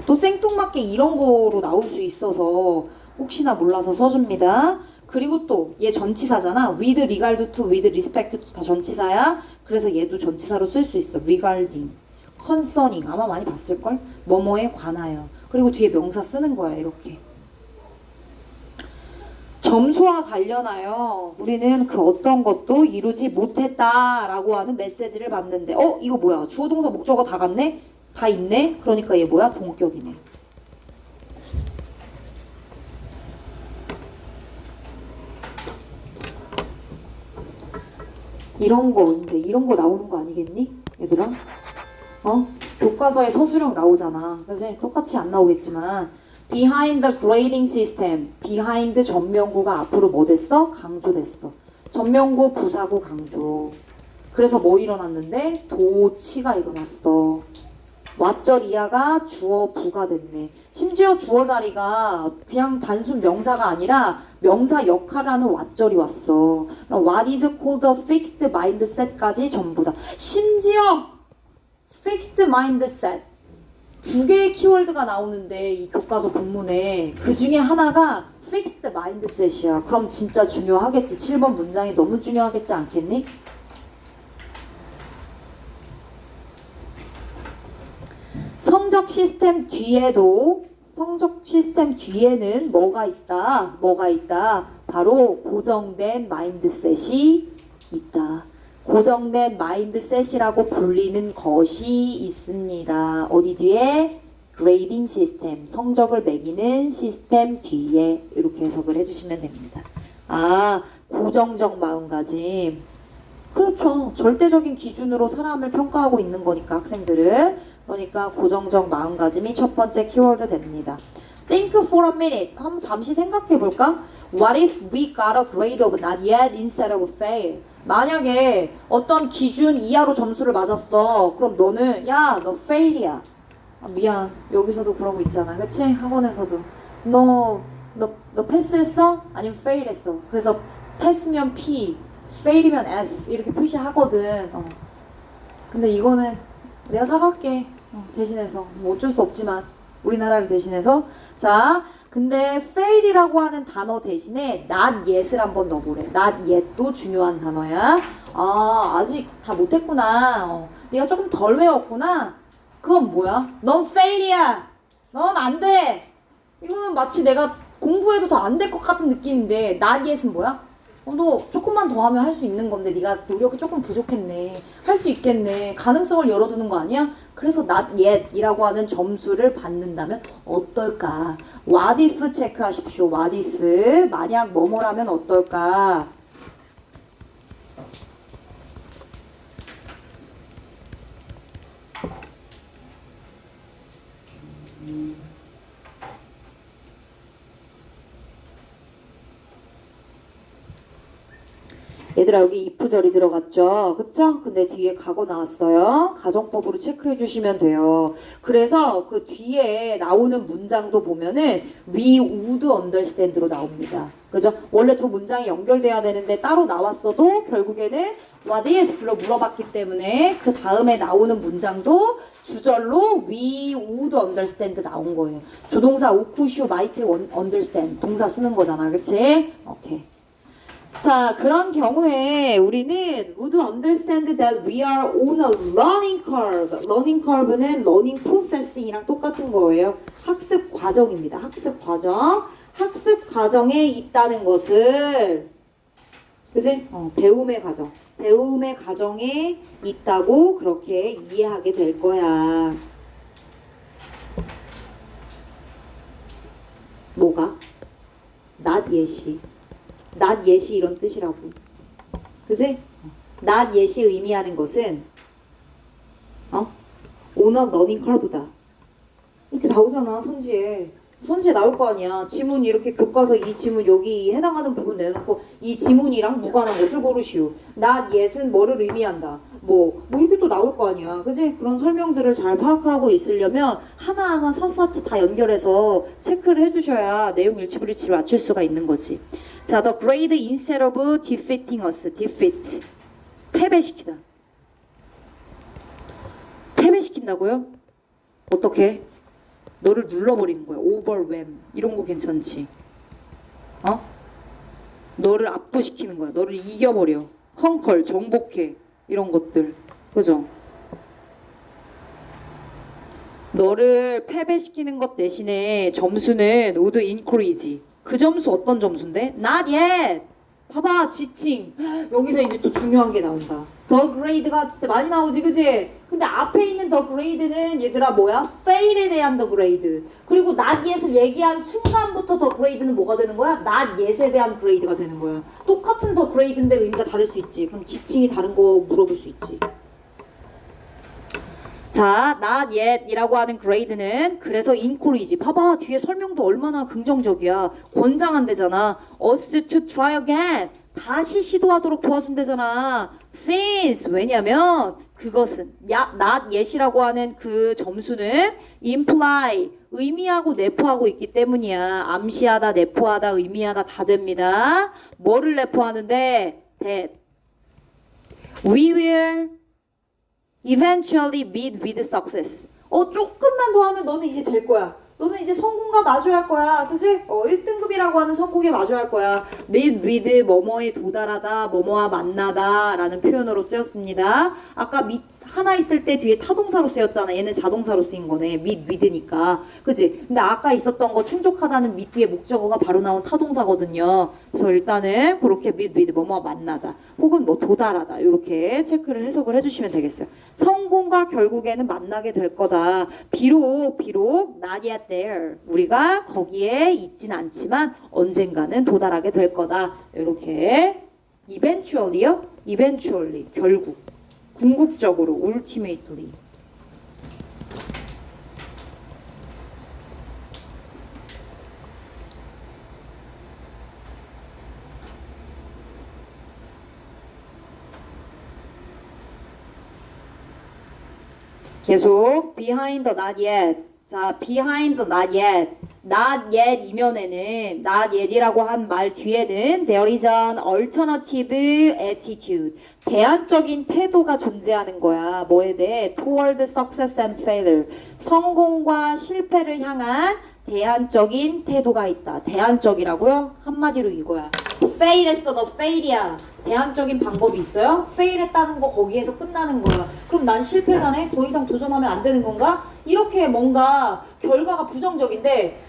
또 생뚱맞게 이런 거로 나올 수 있어서 혹시나 몰라서 써줍니다. 그리고 또 얘 전치사잖아. with regard to, with respect to 다 전치사야. 그래서 얘도 전치사로 쓸 수 있어. regarding, concerning 아마 많이 봤을걸? 뭐뭐에 관하여. 그리고 뒤에 명사 쓰는 거야 이렇게. 점수와 관련하여 우리는 그 어떤 것도 이루지 못했다라고 하는 메시지를 받는데 이거 뭐야? 주어 동사 목적어 다 갔네? 다 있네? 그러니까 얘 뭐야? 동격이네. 이런 거 나오는 거 아니겠니? 얘들아? 교과서에 서술형 나오잖아. 그치? 똑같이 안 나오겠지만 behind the grading system, behind 전명구가 앞으로 뭐 됐어? 강조됐어. 전명구, 부사구, 강조. 그래서 뭐 일어났는데? 도치가 일어났어. 왓절 이하가 주어 부가 됐네. 심지어 주어 자리가 그냥 단순 명사가 아니라 명사 역할을 하는 왓절이 왔어. 그럼 what is called a fixed mindset까지 전부 다. 심지어 fixed mindset 두 개의 키워드가 나오는데 이 교과서 본문에 그 중에 하나가 fixed mindset이야. 그럼 진짜 중요하겠지. 7번 문장이 너무 중요하겠지 않겠니? 성적 시스템 뒤에는 뭐가 있다? 바로 고정된 마인드셋이 있다. 고정된 마인드셋이라고 불리는 것이 있습니다. 어디 뒤에? 그레이딩 시스템, 성적을 매기는 시스템 뒤에 이렇게 해석을 해주시면 됩니다. 고정적 마음가짐. 그렇죠. 절대적인 기준으로 사람을 평가하고 있는 거니까 학생들은. 그러니까 고정적 마음가짐이 첫 번째 키워드 됩니다. Think for a minute. 한번 잠시 생각해 볼까? What if we got a grade of not yet instead of fail? 만약에 어떤 기준 이하로 점수를 맞았어. 그럼 너는 너 fail이야. 미안. 여기서도 그러고 있잖아. 그치? 학원에서도. 너 패스했어? 아니면 fail했어? 그래서 패스면 P, fail이면 F 이렇게 표시하거든. 근데 이거는 내가 사갈게. 대신해서 뭐 어쩔 수 없지만 우리나라를 대신해서. 자, 근데 fail이라고 하는 단어 대신에 not yet을 한번 넣어보래. not yet도 중요한 단어야. 아직 다 못했구나. 네가 조금 덜 외웠구나. 그건 뭐야? 넌 fail이야. 넌 안 돼. 이거는 마치 내가 공부해도 더 안 될 것 같은 느낌인데 not yet은 뭐야? 너 조금만 더 하면 할 수 있는 건데 네가 노력이 조금 부족했네. 할 수 있겠네. 가능성을 열어두는 거 아니야? 그래서 not yet 이라고 하는 점수를 받는다면 어떨까? What if 체크하십시오. What if 만약 뭐뭐라면 어떨까? 얘들아 여기 if절이 들어갔죠? 그쵸? 근데 뒤에 과거 나왔어요. 가정법으로 체크해 주시면 돼요. 그래서 그 뒤에 나오는 문장도 보면은 we would understand로 나옵니다. 그죠? 원래 두 문장이 연결돼야 되는데 따로 나왔어도 결국에는 what if로 물어봤기 때문에 그 다음에 나오는 문장도 주절로 we would understand 나온 거예요. 조동사 would, you might understand 동사 쓰는 거잖아. 그치? 오케이. 자, 그런 경우에 우리는 would understand that we are on a learning curve. learning curve는 learning process이랑 똑같은 거예요. 학습 과정입니다. 학습 과정. 학습 과정에 있다는 것을, 그치? 배움의 과정. 배움의 과정에 있다고 그렇게 이해하게 될 거야. 뭐가? not yet이. not yet이 이런 뜻이라고. 그지? not yet이 의미하는 것은 on a learning curve다. 이렇게 나오잖아. 선지에 나올 거 아니야. 지문 이렇게 교과서 이 지문 여기 해당하는 부분 내놓고 이 지문이랑 무관한 것을 고르시오. not yet은 뭐를 의미한다. 뭐 이렇게 또 나올 거 아니야. 그지? 그런 설명들을 잘 파악하고 있으려면 하나하나 샅샅이 다 연결해서 체크를 해주셔야 내용 일치불일치를 맞출 수가 있는 거지. 자, the grade instead of defeating us. defeat. 패배시키다. 패배시킨다고요? 어떻게? 너를 눌러버리는 거야. overwhelm. 이런 거 괜찮지? 너를 압도시키는 거야. 너를 이겨버려. 컨컬, 정복해. 이런 것들. 그죠? 너를 패배시키는 것 대신에 점수는 would increase. 그 점수 어떤 점수인데? Not yet. 봐봐, 지칭. 여기서 이제 또 중요한 게 나온다. The grade가 진짜 많이 나오지, 그지? 근데 앞에 있는 the grade는 얘들아 뭐야? fail에 대한 the grade. 그리고 not yet을 얘기한 순간부터 the grade는 뭐가 되는 거야? not yet에 대한 grade가 되는 거야. 똑같은 the grade인데 의미가 다를 수 있지. 그럼 지칭이 다른 거 물어볼 수 있지. 자, not yet이라고 하는 grade는 그래서 increase. 봐봐, 뒤에 설명도 얼마나 긍정적이야. 권장한대잖아. us to try again. 다시 시도하도록 도와준대잖아. since 왜냐면 그것은 not yet이라고 하는 그 점수는 imply 의미하고 내포하고 있기 때문이야. 암시하다, 내포하다, 의미하다 다 됩니다. 뭐를 내포하는데? that we will eventually meet with success. 조금만 더 하면 너는 이제 될 거야. 너는 이제 성공과 마주할 거야. 그치? 1등급이라고 하는 성공에 마주할 거야. meet with 뭐뭐에 도달하다, 뭐뭐와 만나다 라는 표현으로 쓰였습니다. 아까 meet 하나 있을 때 뒤에 타동사로 쓰였잖아. 얘는 자동사로 쓰인 거네. meet with니까. 그치? 근데 아까 있었던 거 충족하다는 meet 뒤에 목적어가 바로 나온 타동사거든요. 그래서 일단은 그렇게 meet with 뭐뭐와 만나다 혹은 뭐 도달하다 이렇게 체크를 해석을 해주시면 되겠어요. 성공과 결국에는 만나게 될 거다. 비록 not yet there. 우리가 거기에 있진 않지만 언젠가는 도달하게 될 거다. 이렇게 eventually요? eventually 결국 궁극적으로 ultimately. 계속 behind the not yet. 자, behind the not yet. not yet 이면에는 not yet이라고 한 말 뒤에는 there is an alternative attitude. 대안적인 태도가 존재하는 거야. 뭐에 대해? toward success and failure. 성공과 실패를 향한 대안적인 태도가 있다. 대안적이라고요? 한마디로 이거야. fail 했어. 너 fail이야. 대안적인 방법이 있어요? fail 했다는 거 거기에서 끝나는 거야. 그럼 난 실패자네? 더 이상 도전하면 안 되는 건가? 이렇게 뭔가 결과가 부정적인데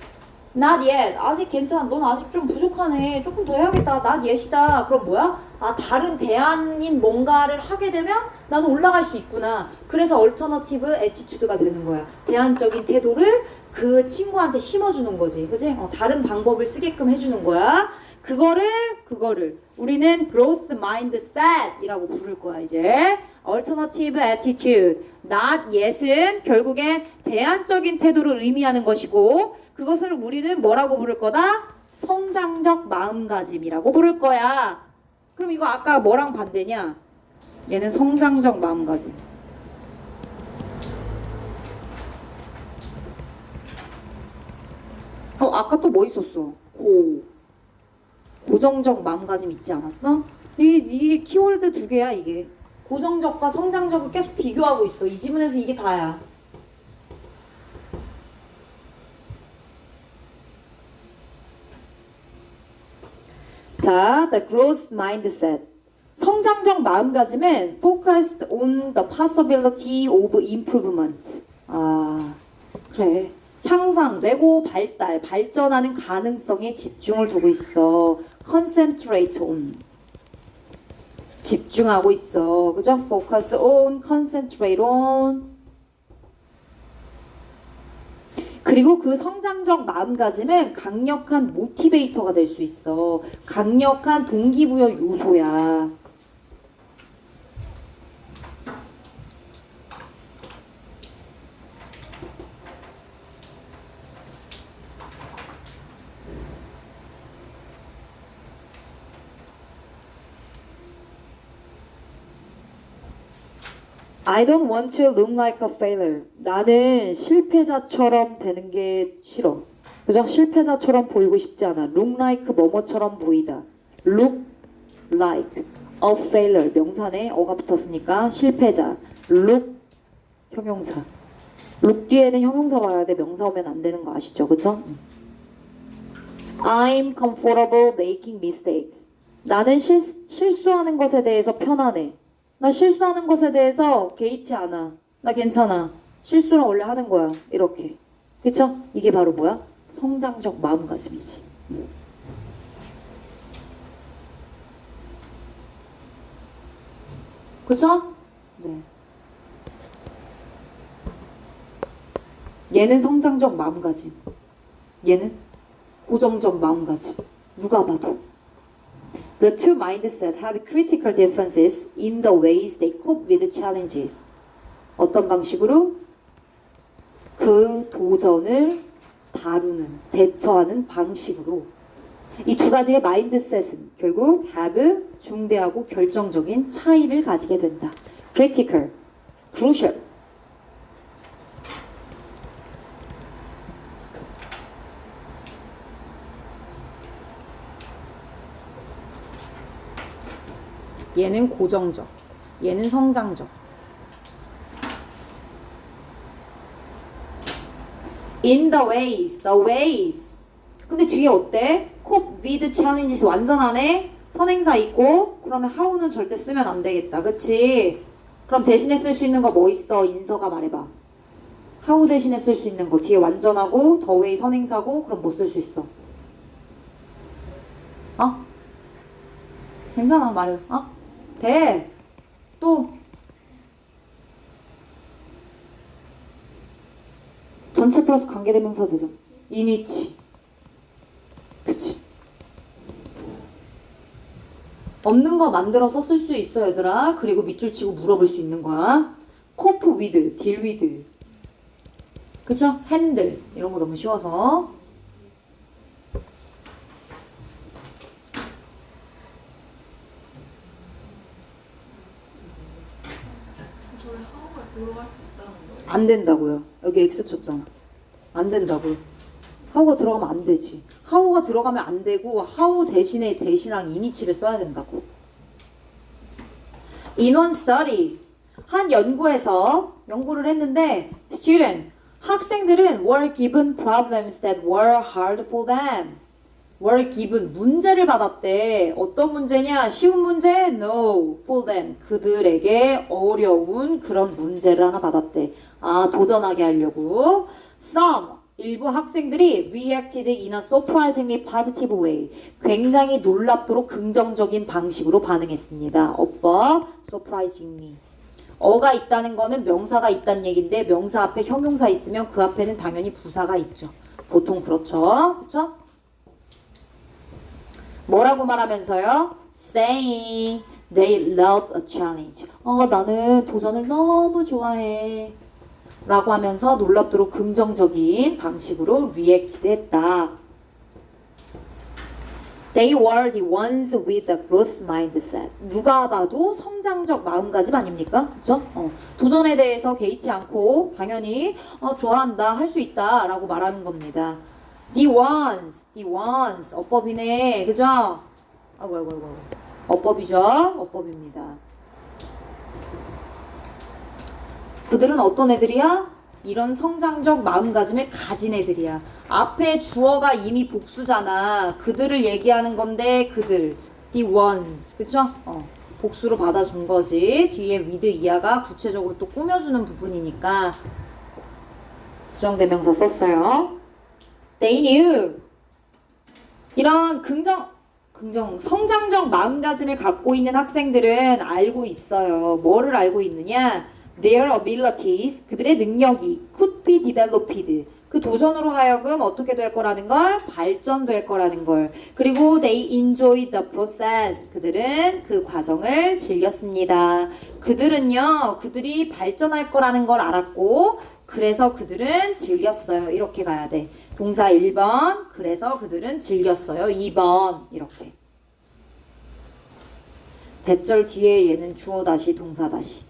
not yet. 아직 괜찮아. 넌 아직 좀 부족하네. 조금 더 해야겠다. not yet이다. 그럼 뭐야? 다른 대안인 뭔가를 하게 되면 나는 올라갈 수 있구나. 그래서 alternative attitude가 되는 거야. 대안적인 태도를 그 친구한테 심어주는 거지. 그지? 다른 방법을 쓰게끔 해주는 거야. 그거를 우리는 growth mindset 이라고 부를 거야, 이제. alternative attitude. not yet은 결국엔 대안적인 태도를 의미하는 것이고, 그것을 우리는 뭐라고 부를 거다? 성장적 마음가짐이라고 부를 거야. 그럼 이거 아까 뭐랑 반대냐? 얘는 성장적 마음가짐. 아까 또 뭐 있었어? 고정적 마음가짐 있지 않았어? 이게 키워드 두 개야, 이게. 고정적과 성장적을 계속 비교하고 있어. 이 지문에서 이게 다야. 자, the growth mindset. 성장적 마음가짐은 focused on the possibility of improvement. 그래. 향상되고 발전하는 가능성에 집중을 두고 있어. concentrate on. 집중하고 있어. 그죠? focus on, concentrate on. 그리고 그 성장적 마음가짐은 강력한 모티베이터가 될 수 있어. 강력한 동기부여 요소야. I don't want to look like a failure. 나는 실패자처럼 되는 게 싫어. 그죠? 실패자처럼 보이고 싶지 않아. look like 뭐뭐처럼 보이다. look like a failure. 명사네 어가 붙었으니까 실패자. look 형용사. look 뒤에는 형용사 와야 돼. 명사 오면 안 되는 거 아시죠? 그죠? I'm comfortable making mistakes. 나는 실수하는 것에 대해서 편안해. 나 실수하는 것에 대해서 개의치 않아. 나 괜찮아. 실수는 원래 하는 거야. 이렇게. 그쵸? 이게 바로 뭐야? 성장적 마음가짐이지. 그쵸? 네. 얘는 성장적 마음가짐. 얘는 고정적 마음가짐. 누가 봐도. The two mindsets have critical differences in the ways they cope with challenges. 어떤 방식으로? 그 도전을 다루는, 대처하는 방식으로. 이 두 가지의 마인드셋은 결국 have 중대하고 결정적인 차이를 가지게 된다. critical, crucial. 얘는 고정적, 얘는 성장적. In the ways. 근데 뒤에 어때? cope with challenges 완전하네? 선행사 있고 그러면 how는 절대 쓰면 안 되겠다. 그치? 그럼 대신에 쓸 수 있는 거 뭐 있어? 인서가 말해봐. how 대신에 쓸 수 있는 거 뒤에 완전하고 the way 선행사고 그럼 뭐 쓸 수 있어? 어? 괜찮아 말해. 어? 돼. 또 전체 플러스 관계대명사 되죠. in which. 그치. 없는 거 만들어서 쓸 수 있어 얘들아. 그리고 밑줄 치고 물어볼 수 있는 거야. cope with, deal with. 그쵸? handle 이런 거 너무 쉬워서. 저희 하우가 들어갈 수 있다는 거예요? 안 된다고요. 여기 X 쳤잖아. 안 된다고요. 하우가 들어가면 안 되지. 하우가 들어가면 안 되고 하우 대신에 대신랑 이니치를 써야 된다고. In one study 한 연구에서 연구를 했는데 student 학생들은 were given problems that were hard for them. were given 문제를 받았대. 어떤 문제냐? 쉬운 문제? No. for them 그들에게 어려운 그런 문제를 하나 받았대. 아 도전하게 하려고. Some 일부 학생들이 reacted in a surprisingly positive way. 굉장히 놀랍도록 긍정적인 방식으로 반응했습니다. 어법 surprisingly. 어가 있다는 거는 명사가 있다는 얘기인데 명사 앞에 형용사 있으면 그 앞에는 당연히 부사가 있죠. 보통 그렇죠. 그렇죠? 뭐라고 말하면서요? Saying they love a challenge. 나는 도전을 너무 좋아해. 라고 하면서 놀랍도록 긍정적인 방식으로 reacted 했다. They were the ones with the growth mindset. 누가 봐도 성장적 마음가짐 아닙니까? 그쵸? 도전에 대해서 개의치 않고 당연히 좋아한다, 할 수 있다 라고 말하는 겁니다. The ones. 어법이네. 그죠? 아이고. 어법이죠? 어법입니다. 그들은 어떤 애들이야? 이런 성장적 마음가짐을 가진 애들이야. 앞에 주어가 이미 복수잖아. 그들을 얘기하는 건데 그들. The ones. 그쵸? 복수로 받아준 거지. 뒤에 with 이하가 구체적으로 또 꾸며주는 부분이니까 부정대명사 썼어요. They knew. 이런 성장적 마음가짐을 갖고 있는 학생들은 알고 있어요. 뭐를 알고 있느냐? Their abilities, 그들의 능력이 could be developed. 그 도전으로 하여금 어떻게 될 거라는 걸? 발전될 거라는 걸. 그리고 they enjoyed the process. 그들은 그 과정을 즐겼습니다. 그들이 발전할 거라는 걸 알았고 그래서 그들은 즐겼어요. 이렇게 가야 돼. 동사 1번. 그래서 그들은 즐겼어요. 2번. 이렇게. 대절 뒤에 얘는 주어 다시 동사 다시.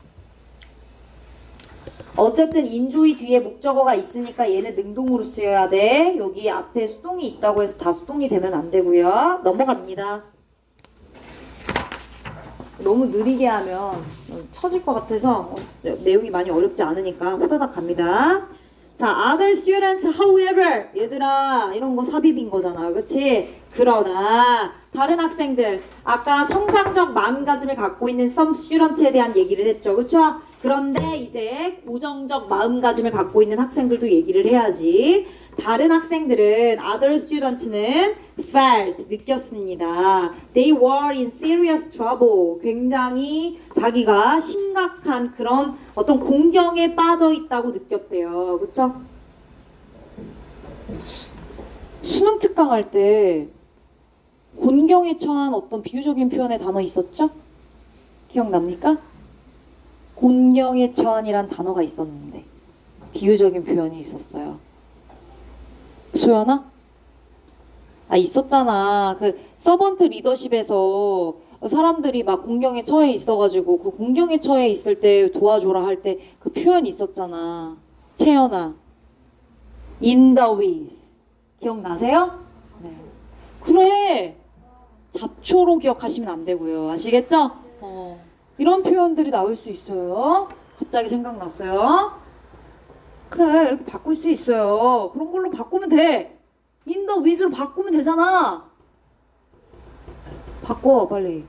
어쨌든 인조이 뒤에 목적어가 있으니까 얘는 능동으로 쓰여야 돼. 여기 앞에 수동이 있다고 해서 다 수동이 되면 안 되고요. 넘어갑니다. 너무 느리게 하면 처질 것 같아서 내용이 많이 어렵지 않으니까 호다닥 갑니다. 자, other students, however. 얘들아, 이런 거 삽입인 거잖아. 그치? 그러나 다른 학생들 아까 성장적 마음가짐을 갖고 있는 some student에 대한 얘기를 했죠. 그렇죠? 그런데 이제 고정적 마음가짐을 갖고 있는 학생들도 얘기를 해야지. 다른 학생들은 other students는 felt 느꼈습니다. They were in serious trouble. 굉장히 자기가 심각한 그런 어떤 공경에 빠져 있다고 느꼈대요. 그렇죠? 수능 특강할 때 곤경에 처한 어떤 비유적인 표현의 단어 있었죠? 기억납니까? 곤경에 처한이란 단어가 있었는데 비유적인 표현이 있었어요. 소연아? 아 있었잖아. 그 서번트 리더십에서 사람들이 막 곤경에 처해 있어가지고 그 곤경에 처해 있을 때 도와줘라 할 때 그 표현 있었잖아. 채연아. In the ways. 기억나세요? 네. 그래. 잡초로 기억하시면 안 되고요. 아시겠죠? 이런 표현들이 나올 수 있어요. 갑자기 생각났어요. 그래, 이렇게 바꿀 수 있어요. 그런 걸로 바꾸면 돼. in the with로 바꾸면 되잖아. 바꿔, 빨리.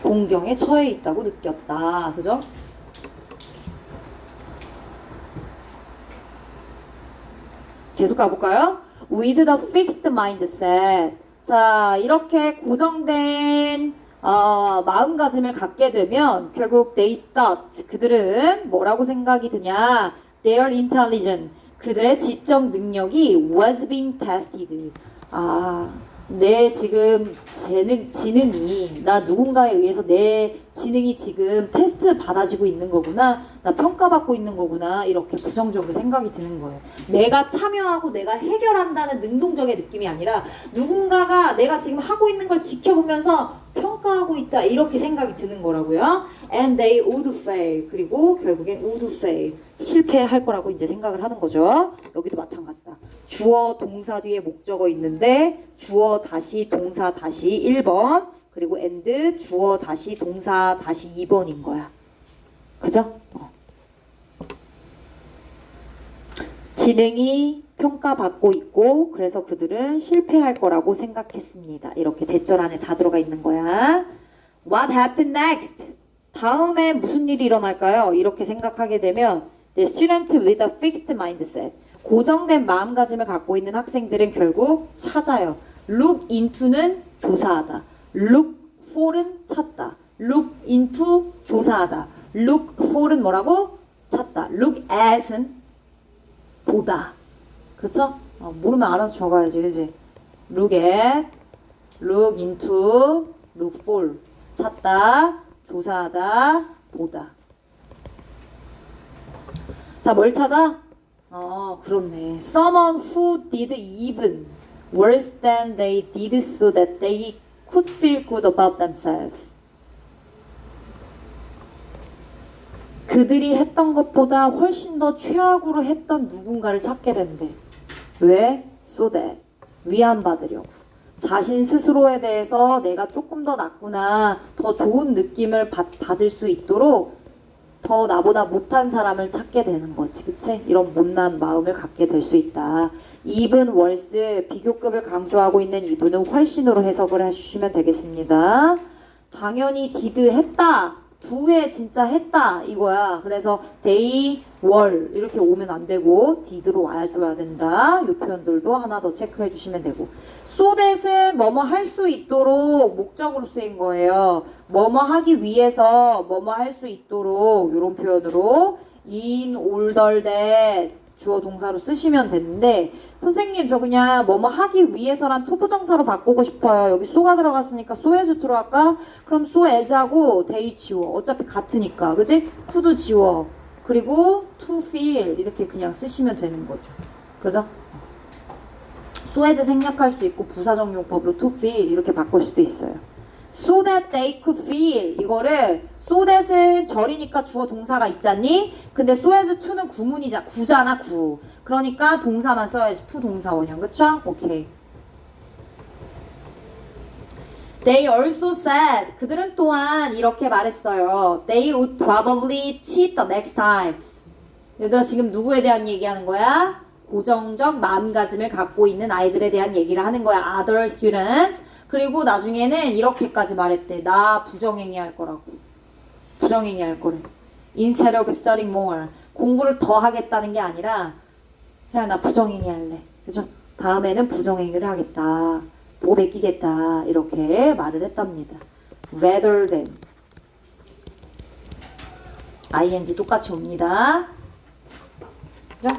공경에 처해 있다고 느꼈다. 그죠? 계속 가볼까요? With the fixed mindset. 자, 이렇게 고정된 마음가짐을 갖게 되면 결국 they thought 그들은 뭐라고 생각이 드냐? Their intelligence 그들의 지적 능력이 was being tested. 내 지금 지능이 나 누군가에 의해서 내 지능이 지금 테스트 받아지고 있는 거구나. 나 평가받고 있는 거구나. 이렇게 부정적으로 생각이 드는 거예요. 내가 참여하고 내가 해결한다는 능동적인 느낌이 아니라 누군가가 내가 지금 하고 있는 걸 지켜보면서 평가하고 있다. 이렇게 생각이 드는 거라고요. And they would fail. 그리고 결국엔 would fail. 실패할 거라고 이제 생각을 하는 거죠. 여기도 마찬가지다. 주어 동사 뒤에 목적어 있는데 주어 다시 동사 다시 1번 그리고 and 주어 다시 동사 다시 2번인 거야. 그죠? 지능이 평가받고 있고 그래서 그들은 실패할 거라고 생각했습니다. 이렇게 대절 안에 다 들어가 있는 거야. What happened next? 다음에 무슨 일이 일어날까요? 이렇게 생각하게 되면 The student with a fixed mindset 고정된 마음가짐을 갖고 있는 학생들은 결국 찾아요. Look into는 조사하다. Look for은 찾다. Look into 조사하다. Look for은 뭐라고? 찾다. Look at은 보다. 그쵸? 모르면 알아서 적어야지. 그치? Look at, look into, look for 찾다, 조사하다, 보다. 자, 뭘 찾아? 그렇네. Someone who did even worse than they did so that they could feel good about themselves. 그들이 했던 것보다 훨씬 더 최악으로 했던 누군가를 찾게 된대. 왜? So that. 위안받으려고. 자신 스스로에 대해서 내가 조금 더 낫구나, 더 좋은 느낌을 받을 수 있도록 더 나보다 못한 사람을 찾게 되는 거지. 그치? 이런 못난 마음을 갖게 될 수 있다. even worse, 비교급을 강조하고 있는 이분은 훨씬으로 해석을 해주시면 되겠습니다. 당연히 did 했다. do에 진짜 했다 이거야. 그래서 they were 이렇게 오면 안 되고 did로 와줘야 된다. 이 표현들도 하나 더 체크해 주시면 되고 so that은 뭐뭐 할 수 있도록 목적으로 쓰인 거예요. 뭐뭐 하기 위해서 뭐뭐 할 수 있도록 이런 표현으로 in order that 주어 동사로 쓰시면 되는데 선생님 저 그냥 뭐뭐 하기 위해서란 투부정사로 바꾸고 싶어요. 여기 so가 들어갔으니까 so as 들어갈까? 그럼 so as하고 they 지워. 어차피 같으니까. 그지? could 지워. 그리고 to feel 이렇게 그냥 쓰시면 되는 거죠. 그죠? so as 생략할 수 있고 부사적용법으로 to feel 이렇게 바꿀 수도 있어요. so that they could feel 이거를 so that은 절이니까 주어 동사가 있잖니? 근데 so as to는 구잖아 구. 그러니까 동사만 써야지 to 동사 원형. 그쵸? 오케이. They also said 그들은 또한 이렇게 말했어요. They would probably cheat the next time. 얘들아 지금 누구에 대한 얘기하는 거야? 고정적 마음가짐을 갖고 있는 아이들에 대한 얘기를 하는 거야. Other students. 그리고 나중에는 이렇게까지 말했대. 나 부정행위 할 거라고. 부정행위 할 거래. Instead of studying more. 공부를 더 하겠다는 게 아니라 그냥 나 부정행위 할래. 그죠? 다음에는 부정행위를 하겠다. 뭐 맡기겠다. 이렇게 말을 했답니다. Rather than. ing 똑같이 옵니다. 그죠?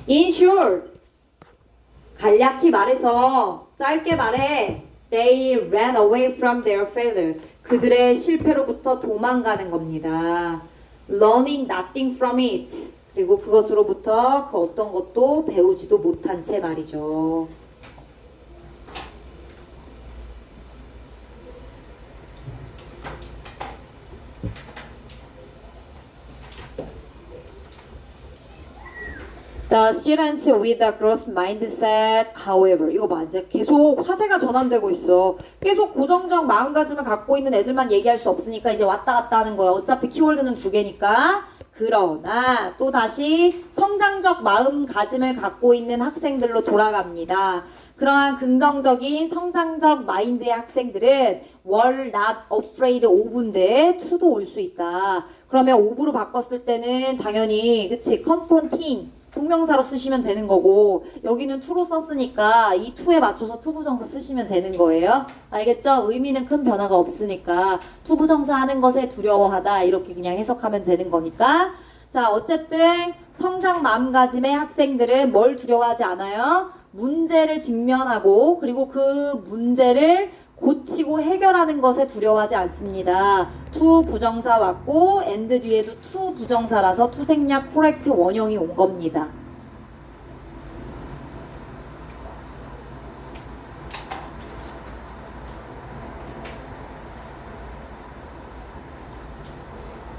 In short, 간략히 말해서 짧게 말해 they ran away from their failure. 그들의 실패로부터 도망가는 겁니다. Learning nothing from it. 그리고 그것으로부터 그 어떤 것도 배우지도 못한 채 말이죠. The students with a growth mindset, however, 이거 봐. 이제 계속 화제가 전환되고 있어. 계속 고정적 마음가짐을 갖고 있는 애들만 얘기할 수 없으니까 이제 왔다 갔다 하는 거야. 어차피 키워드는 두 개니까. 그러나 또 다시 성장적 마음가짐을 갖고 있는 학생들로 돌아갑니다. 그러한 긍정적인 성장적 마인드의 학생들은 were not afraid of인데 to도 올 수 있다. 그러면 of로 바꿨을 때는 당연히 그치 confronting 동명사로 쓰시면 되는 거고 여기는 to로 썼으니까 이 to에 맞춰서 to 부정사 쓰시면 되는 거예요. 알겠죠? 의미는 큰 변화가 없으니까 to 부정사 하는 것에 두려워하다 이렇게 그냥 해석하면 되는 거니까 자 어쨌든 성장 마음가짐의 학생들은 뭘 두려워하지 않아요? 문제를 직면하고 그리고 그 문제를 고치고 해결하는 것에 두려워하지 않습니다. to 부정사 왔고 and 뒤에도 to 부정사라서 to 생략 correct 원형이 온 겁니다.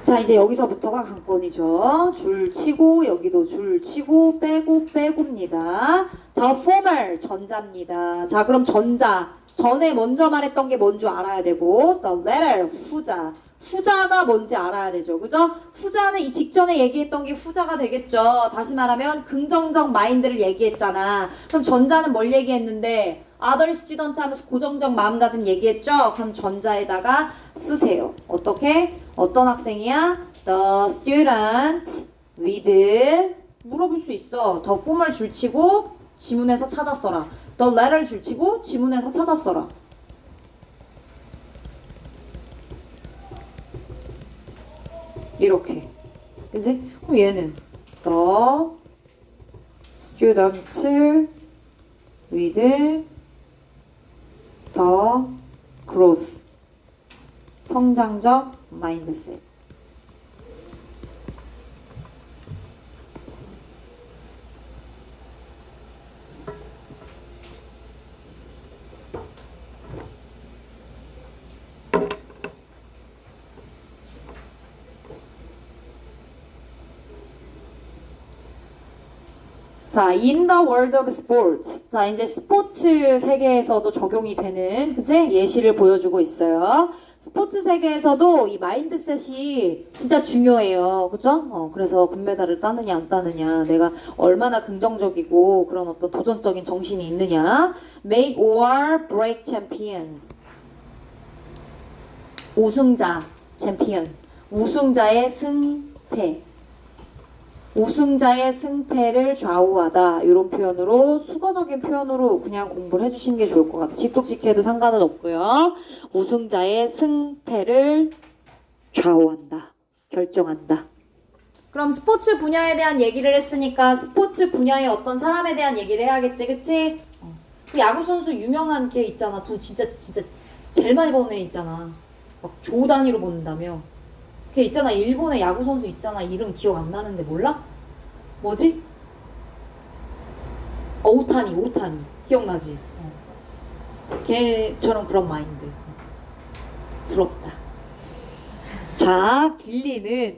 자 이제 여기서부터가 관건이죠. 줄 치고 여기도 줄 치고 빼고 빼고입니다. The former 전자입니다. 자 그럼 전자 전에 먼저 말했던 게 뭔 줄 알아야 되고 the latter 후자 후자가 뭔지 알아야 되죠. 그죠? 후자는 이 직전에 얘기했던 게 후자가 되겠죠. 다시 말하면 긍정적 마인드를 얘기했잖아. 그럼 전자는 뭘 얘기했는데 other student 하면서 고정적 마음가짐 얘기했죠. 그럼 전자에다가 쓰세요. 어떻게? 어떤 학생이야? The student with 물어볼 수 있어. the former 줄치고 지문에서 찾아 써라. The latter 줄치고 지문에서 찾아 써라. 이렇게. 그치? 그럼 얘는 the student with the growth 성장적 마인드셋. 자, in the world of sports. 자, 이제 스포츠 세계에서도 적용이 되는, 그치? 예시를 보여주고 있어요. 스포츠 세계에서도 이 마인드셋이 진짜 중요해요. 그죠? 그래서 금메달을 따느냐, 안 따느냐, 내가 얼마나 긍정적이고 그런 어떤 도전적인 정신이 있느냐. Make or break champions. 우승자, 챔피언. 우승자의 승패. 우승자의 승패를 좌우하다 이런 표현으로 수거적인 표현으로 그냥 공부를 해주시는 게 좋을 것 같아요. 직독직해도 상관은 없고요. 우승자의 승패를 좌우한다. 결정한다. 그럼 스포츠 분야에 대한 얘기를 했으니까 스포츠 분야의 어떤 사람에 대한 얘기를 해야겠지, 그치? 그 야구 선수 유명한 걔 있잖아. 돈 진짜 제일 많이 버는 애 있잖아. 막 조 단위로 버는다며. 걔 있잖아. 일본의 야구 선수 있잖아. 이름 기억 안 나는데 몰라? 뭐지? 오타니 기억나지? 걔처럼 그런 마인드. 부럽다. 자, 빌리는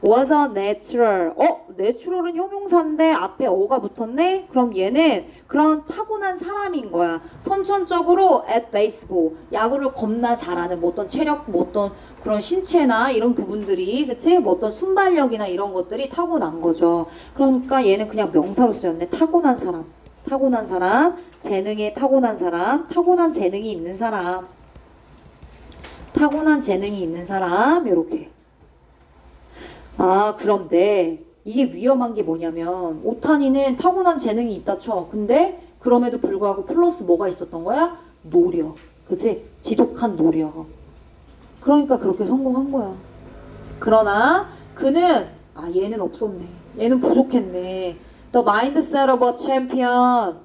was a natural. 내추럴은 형용사인데 앞에 어가 붙었네? 그럼 얘는 그런 타고난 사람인 거야. 선천적으로 at baseball, 야구를 겁나 잘하는 뭐 어떤 체력, 뭐 어떤 그런 신체나 이런 부분들이, 그치? 뭐 어떤 순발력이나 이런 것들이 타고난 거죠. 그러니까 얘는 그냥 명사로 쓰였네. 타고난 사람. 타고난 사람, 재능에 타고난 사람, 타고난 재능이 있는 사람. 타고난 재능이 있는 사람, 요렇게. 아, 그런데 이게 위험한 게 뭐냐면 오타니는 타고난 재능이 있다 쳐. 근데 그럼에도 불구하고 플러스 뭐가 있었던 거야? 노력. 그치? 지독한 노력. 그러니까 그렇게 성공한 거야. 그러나 그는 얘는 없었네. 얘는 부족했네. The mindset of a champion.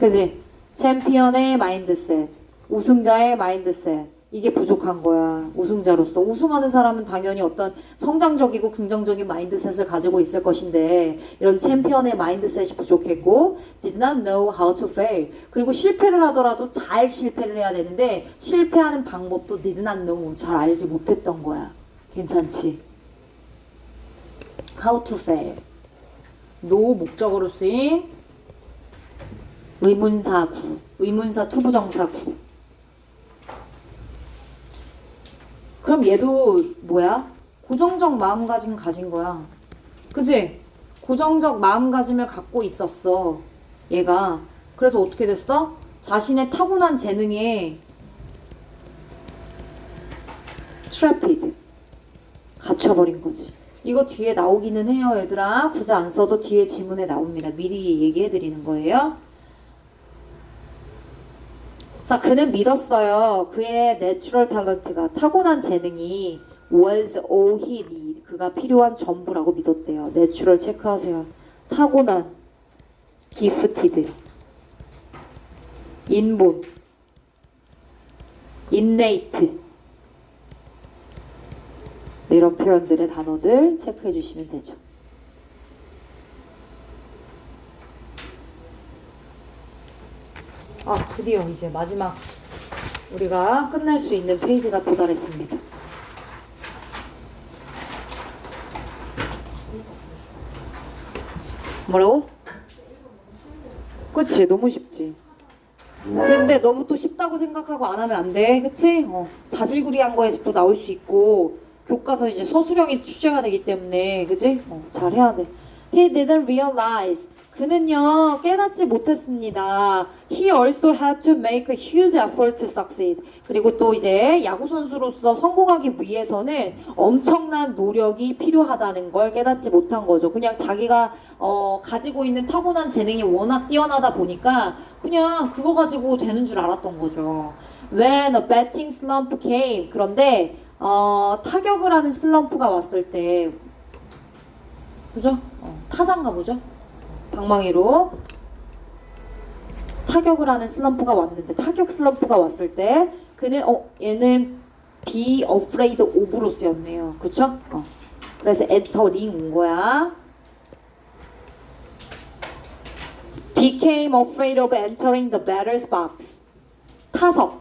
그치? 챔피언의 마인드셋. 우승자의 마인드셋. 이게 부족한 거야. 우승자로서. 우승하는 사람은 당연히 어떤 성장적이고 긍정적인 마인드셋을 가지고 있을 것인데 이런 챔피언의 마인드셋이 부족했고 did not know how to fail. 그리고 실패를 하더라도 잘 실패를 해야 되는데 실패하는 방법도 did not know. 잘 알지 못했던 거야. 괜찮지? how to fail. no 목적어로 쓰인 의문사구. 의문사 투부정사구. 그럼 얘도 뭐야? 고정적 마음가짐 가진 거야. 그치? 고정적 마음가짐을 갖고 있었어. 얘가. 그래서 어떻게 됐어? 자신의 타고난 재능에 트래피드. 갇혀버린 거지. 이거 뒤에 나오기는 해요, 얘들아. 굳이 안 써도 뒤에 지문에 나옵니다. 미리 얘기해드리는 거예요. 자, 그는 믿었어요. 그의 내추럴 탤런트가, 타고난 재능이 was all he need. 그가 필요한 전부라고 믿었대요. 내추럴 체크하세요. 타고난, gifted, 인본, innate. 이런 표현들의 단어들 체크해 주시면 되죠. 드디어 이제 마지막 우리가 끝날 수 있는 페이지가 도달했습니다. 뭐라고? 그치, 너무 쉽지. 근데 너무 또 쉽다고 생각하고 안 하면 안 돼. 그치? 자질구리한 거에서 또 나올 수 있고 교과서 이제 서술형이 출제가 되기 때문에 그치? 잘 해야 돼. He didn't realize. 그는요 깨닫지 못했습니다. He also had to make a huge effort to succeed. 그리고 또 이제 야구 선수로서 성공하기 위해서는 엄청난 노력이 필요하다는 걸 깨닫지 못한 거죠. 그냥 자기가 가지고 있는 타고난 재능이 워낙 뛰어나다 보니까 그냥 그거 가지고 되는 줄 알았던 거죠. When a batting slump came. 그런데 타격을 하는 슬럼프가 왔을 때, 그죠? 타자인가 보죠? 방망이로 타격을 하는 슬럼프가 왔는데, 타격 슬럼프가 왔을 때 그는 얘는 be afraid of로 쓰였네요. 그쵸? 그래서 entering 온 거야. became afraid of entering the batter's box. 타석.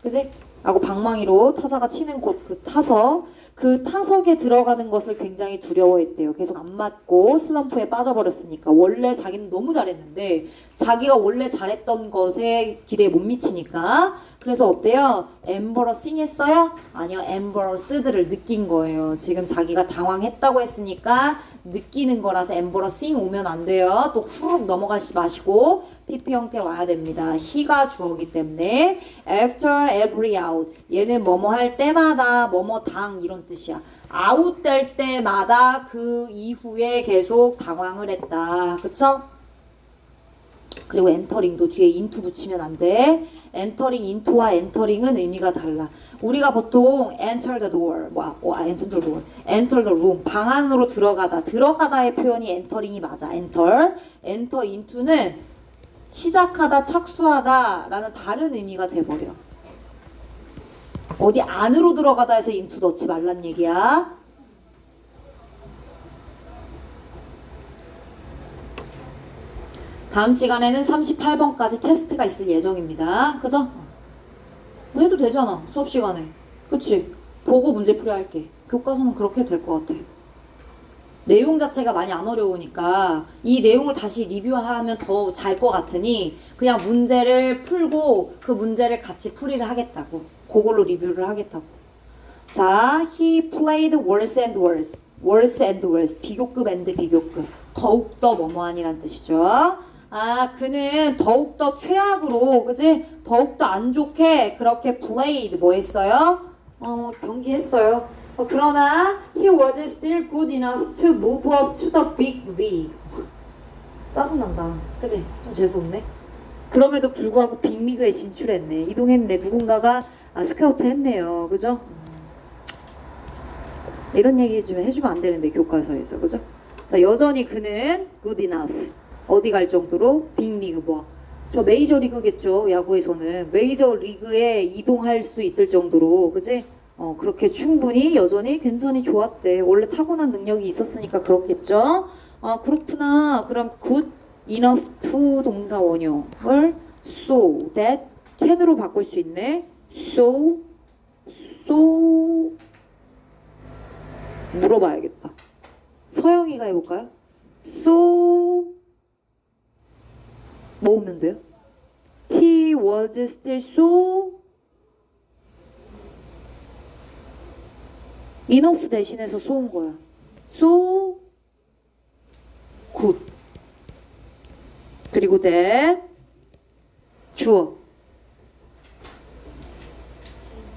그지? 하고 방망이로 타자가 치는 곳, 그 타석. 그 타석에 들어가는 것을 굉장히 두려워했대요. 계속 안 맞고 슬럼프에 빠져버렸으니까. 원래 자기는 너무 잘했는데 자기가 원래 잘했던 것에 기대에 못 미치니까. 그래서 어때요? embarrassing 했어요? 아니요, embarrassed를 느낀 거예요. 지금 자기가 당황했다고 했으니까 느끼는 거라서 embarrassing 오면 안 돼요. 또 후룩 넘어가시 마시고 PP 형태 와야 됩니다. he가 주어기 때문에 after every out. 얘는 뭐뭐 할 때마다 뭐뭐 당 이런 뜻이야. 아웃될 때마다 그 이후에 계속 당황을 했다. 그쵸? 그리고 엔터링도 뒤에 인투 붙이면 안 돼. 엔터링, 인투와 엔터링은 의미가 달라. 우리가 보통 enter the door, enter the door, enter the room, 방 안으로 들어가다. 들어가다의 표현이 엔터링이 맞아. enter, enter into는 시작하다, 착수하다 라는 다른 의미가 돼버려. 어디 안으로 들어가다 해서 인투 넣지 말란 얘기야. 다음 시간에는 38번까지 테스트가 있을 예정입니다. 그죠? 해도 되잖아, 수업 시간에. 그치? 보고 문제 풀이 할게. 교과서는 그렇게 될 것 같아. 내용 자체가 많이 안 어려우니까 이 내용을 다시 리뷰하면 더 잘 것 같으니 그냥 문제를 풀고 그 문제를 같이 풀이를 하겠다고. 그걸로 리뷰를 하겠다고. 자, he played worse and worse. worse and worse. 비교급 and 비교급. 더욱더 뭐뭐하니란 뜻이죠. 아, 그는 더욱더 최악으로, 그지? 더욱더 안 좋게 그렇게 played 뭐 했어요? 경기했어요. 그러나 he was still good enough to move up to the big league. 짜증난다. 그지? 좀 재수없네. 그럼에도 불구하고 빅리그에 진출했네. 이동했네. 누군가가 스카우트 했네요. 그죠? 이런 얘기 좀 해주면 안 되는데 교과서에서. 그죠? 자, 여전히 그는 good enough. 어디 갈 정도로? 빅리그 뭐. 저 메이저리그겠죠. 야구에서는. 메이저리그에 이동할 수 있을 정도로. 그지? 그렇게 충분히 여전히 괜찮이 좋았대. 원래 타고난 능력이 있었으니까 그렇겠죠. 아, 그렇구나. 그럼 good enough to 동사 원형을 so that can으로 바꿀 수 있네. so 물어봐야겠다. 서영이가 해볼까요? so 모으면 돼요? He was still so enough 대신해서 쏘은 거야. so good. 그리고 that 주어.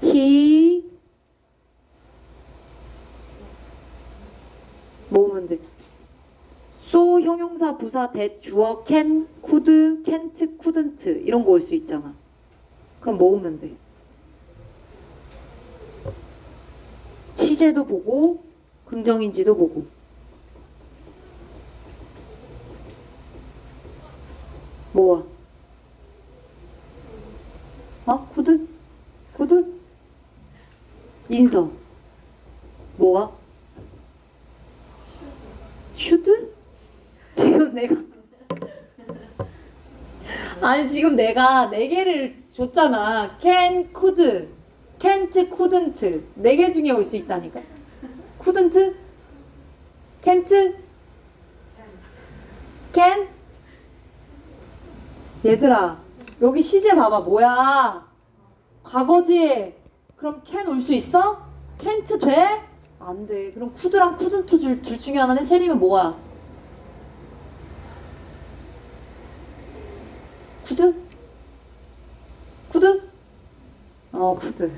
he 모으면 돼. so 형용사 부사 that 주어 can, could, can't, couldn't 이런 거 올 수 있잖아. 그럼 모으면 돼. 시제도 보고 긍정인지도 보고. 모아. could? could? 인서. 모아. should? 지금 내가 아니 지금 내가 4개를 줬잖아. can, could, can't, couldn't 4개 중에 올 수 있다니까. couldn't? can't? can? 얘들아 여기 시제 봐봐. 뭐야? 과거지? 그럼 can 올 수 있어? can't 돼? 안 돼. 그럼 could랑 couldn't 둘 중에 하나는 세리면 뭐야? could? could? could.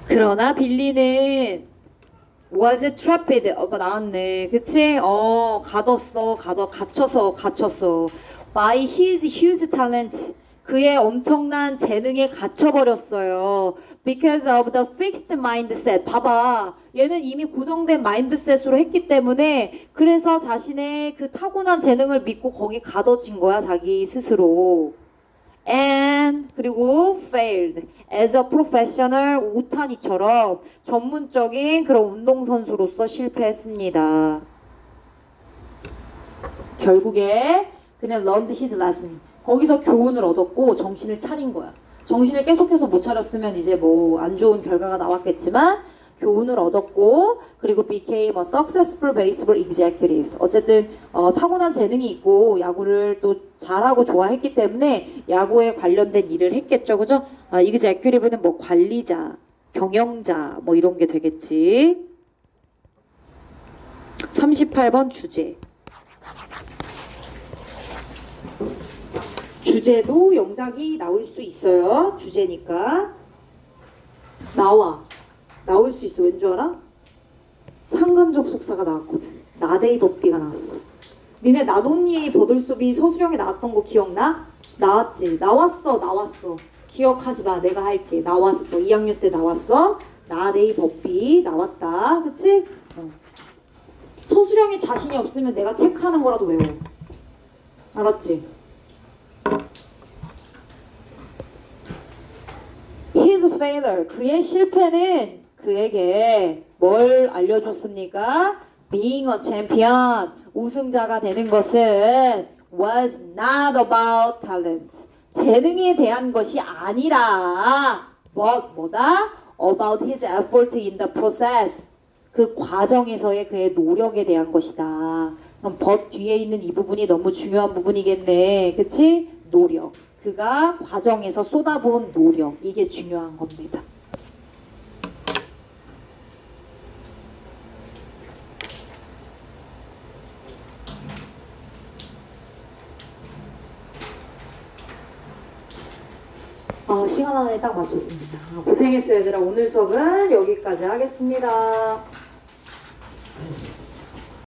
그러나 빌리는 was trapped. 나왔네. 그치? 갇혔어. by his huge talent. 그의 엄청난 재능에 갇혀버렸어요. Because of the fixed mindset. 봐봐. 얘는 이미 고정된 마인드셋으로 했기 때문에 그래서 자신의 그 타고난 재능을 믿고 거기 가둬진 거야. 자기 스스로. And 그리고 failed as a professional. 오타니처럼 전문적인 그런 운동선수로서 실패했습니다. 결국에 그냥 learned his lesson. 거기서 교훈을 얻었고 정신을 차린 거야. 정신을 계속해서 못 차렸으면 이제 뭐 안 좋은 결과가 나왔겠지만 교훈을 얻었고 그리고 became a successful baseball executive. 어쨌든 타고난 재능이 있고 야구를 또 잘하고 좋아했기 때문에 야구에 관련된 일을 했겠죠. 그죠? executive는 뭐 관리자, 경영자 뭐 이런 게 되겠지. 38번 주제. 주제도 영작이 나올 수 있어요. 주제니까. 나올 수 있어. 왠 줄 알아? 상관접속사가 나왔거든. 나데이 법비가 나왔어. 니네 나돈니 버들소비 서술형에 나왔던 거 기억나? 나왔지. 나왔어. 기억하지 마. 내가 할게. 나왔어. 2학년 때 나왔어. 나데이 법비 나왔다. 그치? 서술형에 자신이 없으면 내가 체크하는 거라도 외워. 알았지? His failure, 그의 실패는 그에게 뭘 알려줬습니까? being a champion, 우승자가 되는 것은 was not about talent. 재능에 대한 것이 아니라 뭐다? About his effort in the process. 그 과정에서의 그의 노력에 대한 것이다. 그럼 but 뒤에 있는 이 부분이 너무 중요한 부분이겠네. 그치? 노력. 그가 과정에서 쏟아부은 노력. 이게 중요한 겁니다. 시간 안에 딱 맞췄습니다. 고생했어요, 얘들아. 오늘 수업은 여기까지 하겠습니다.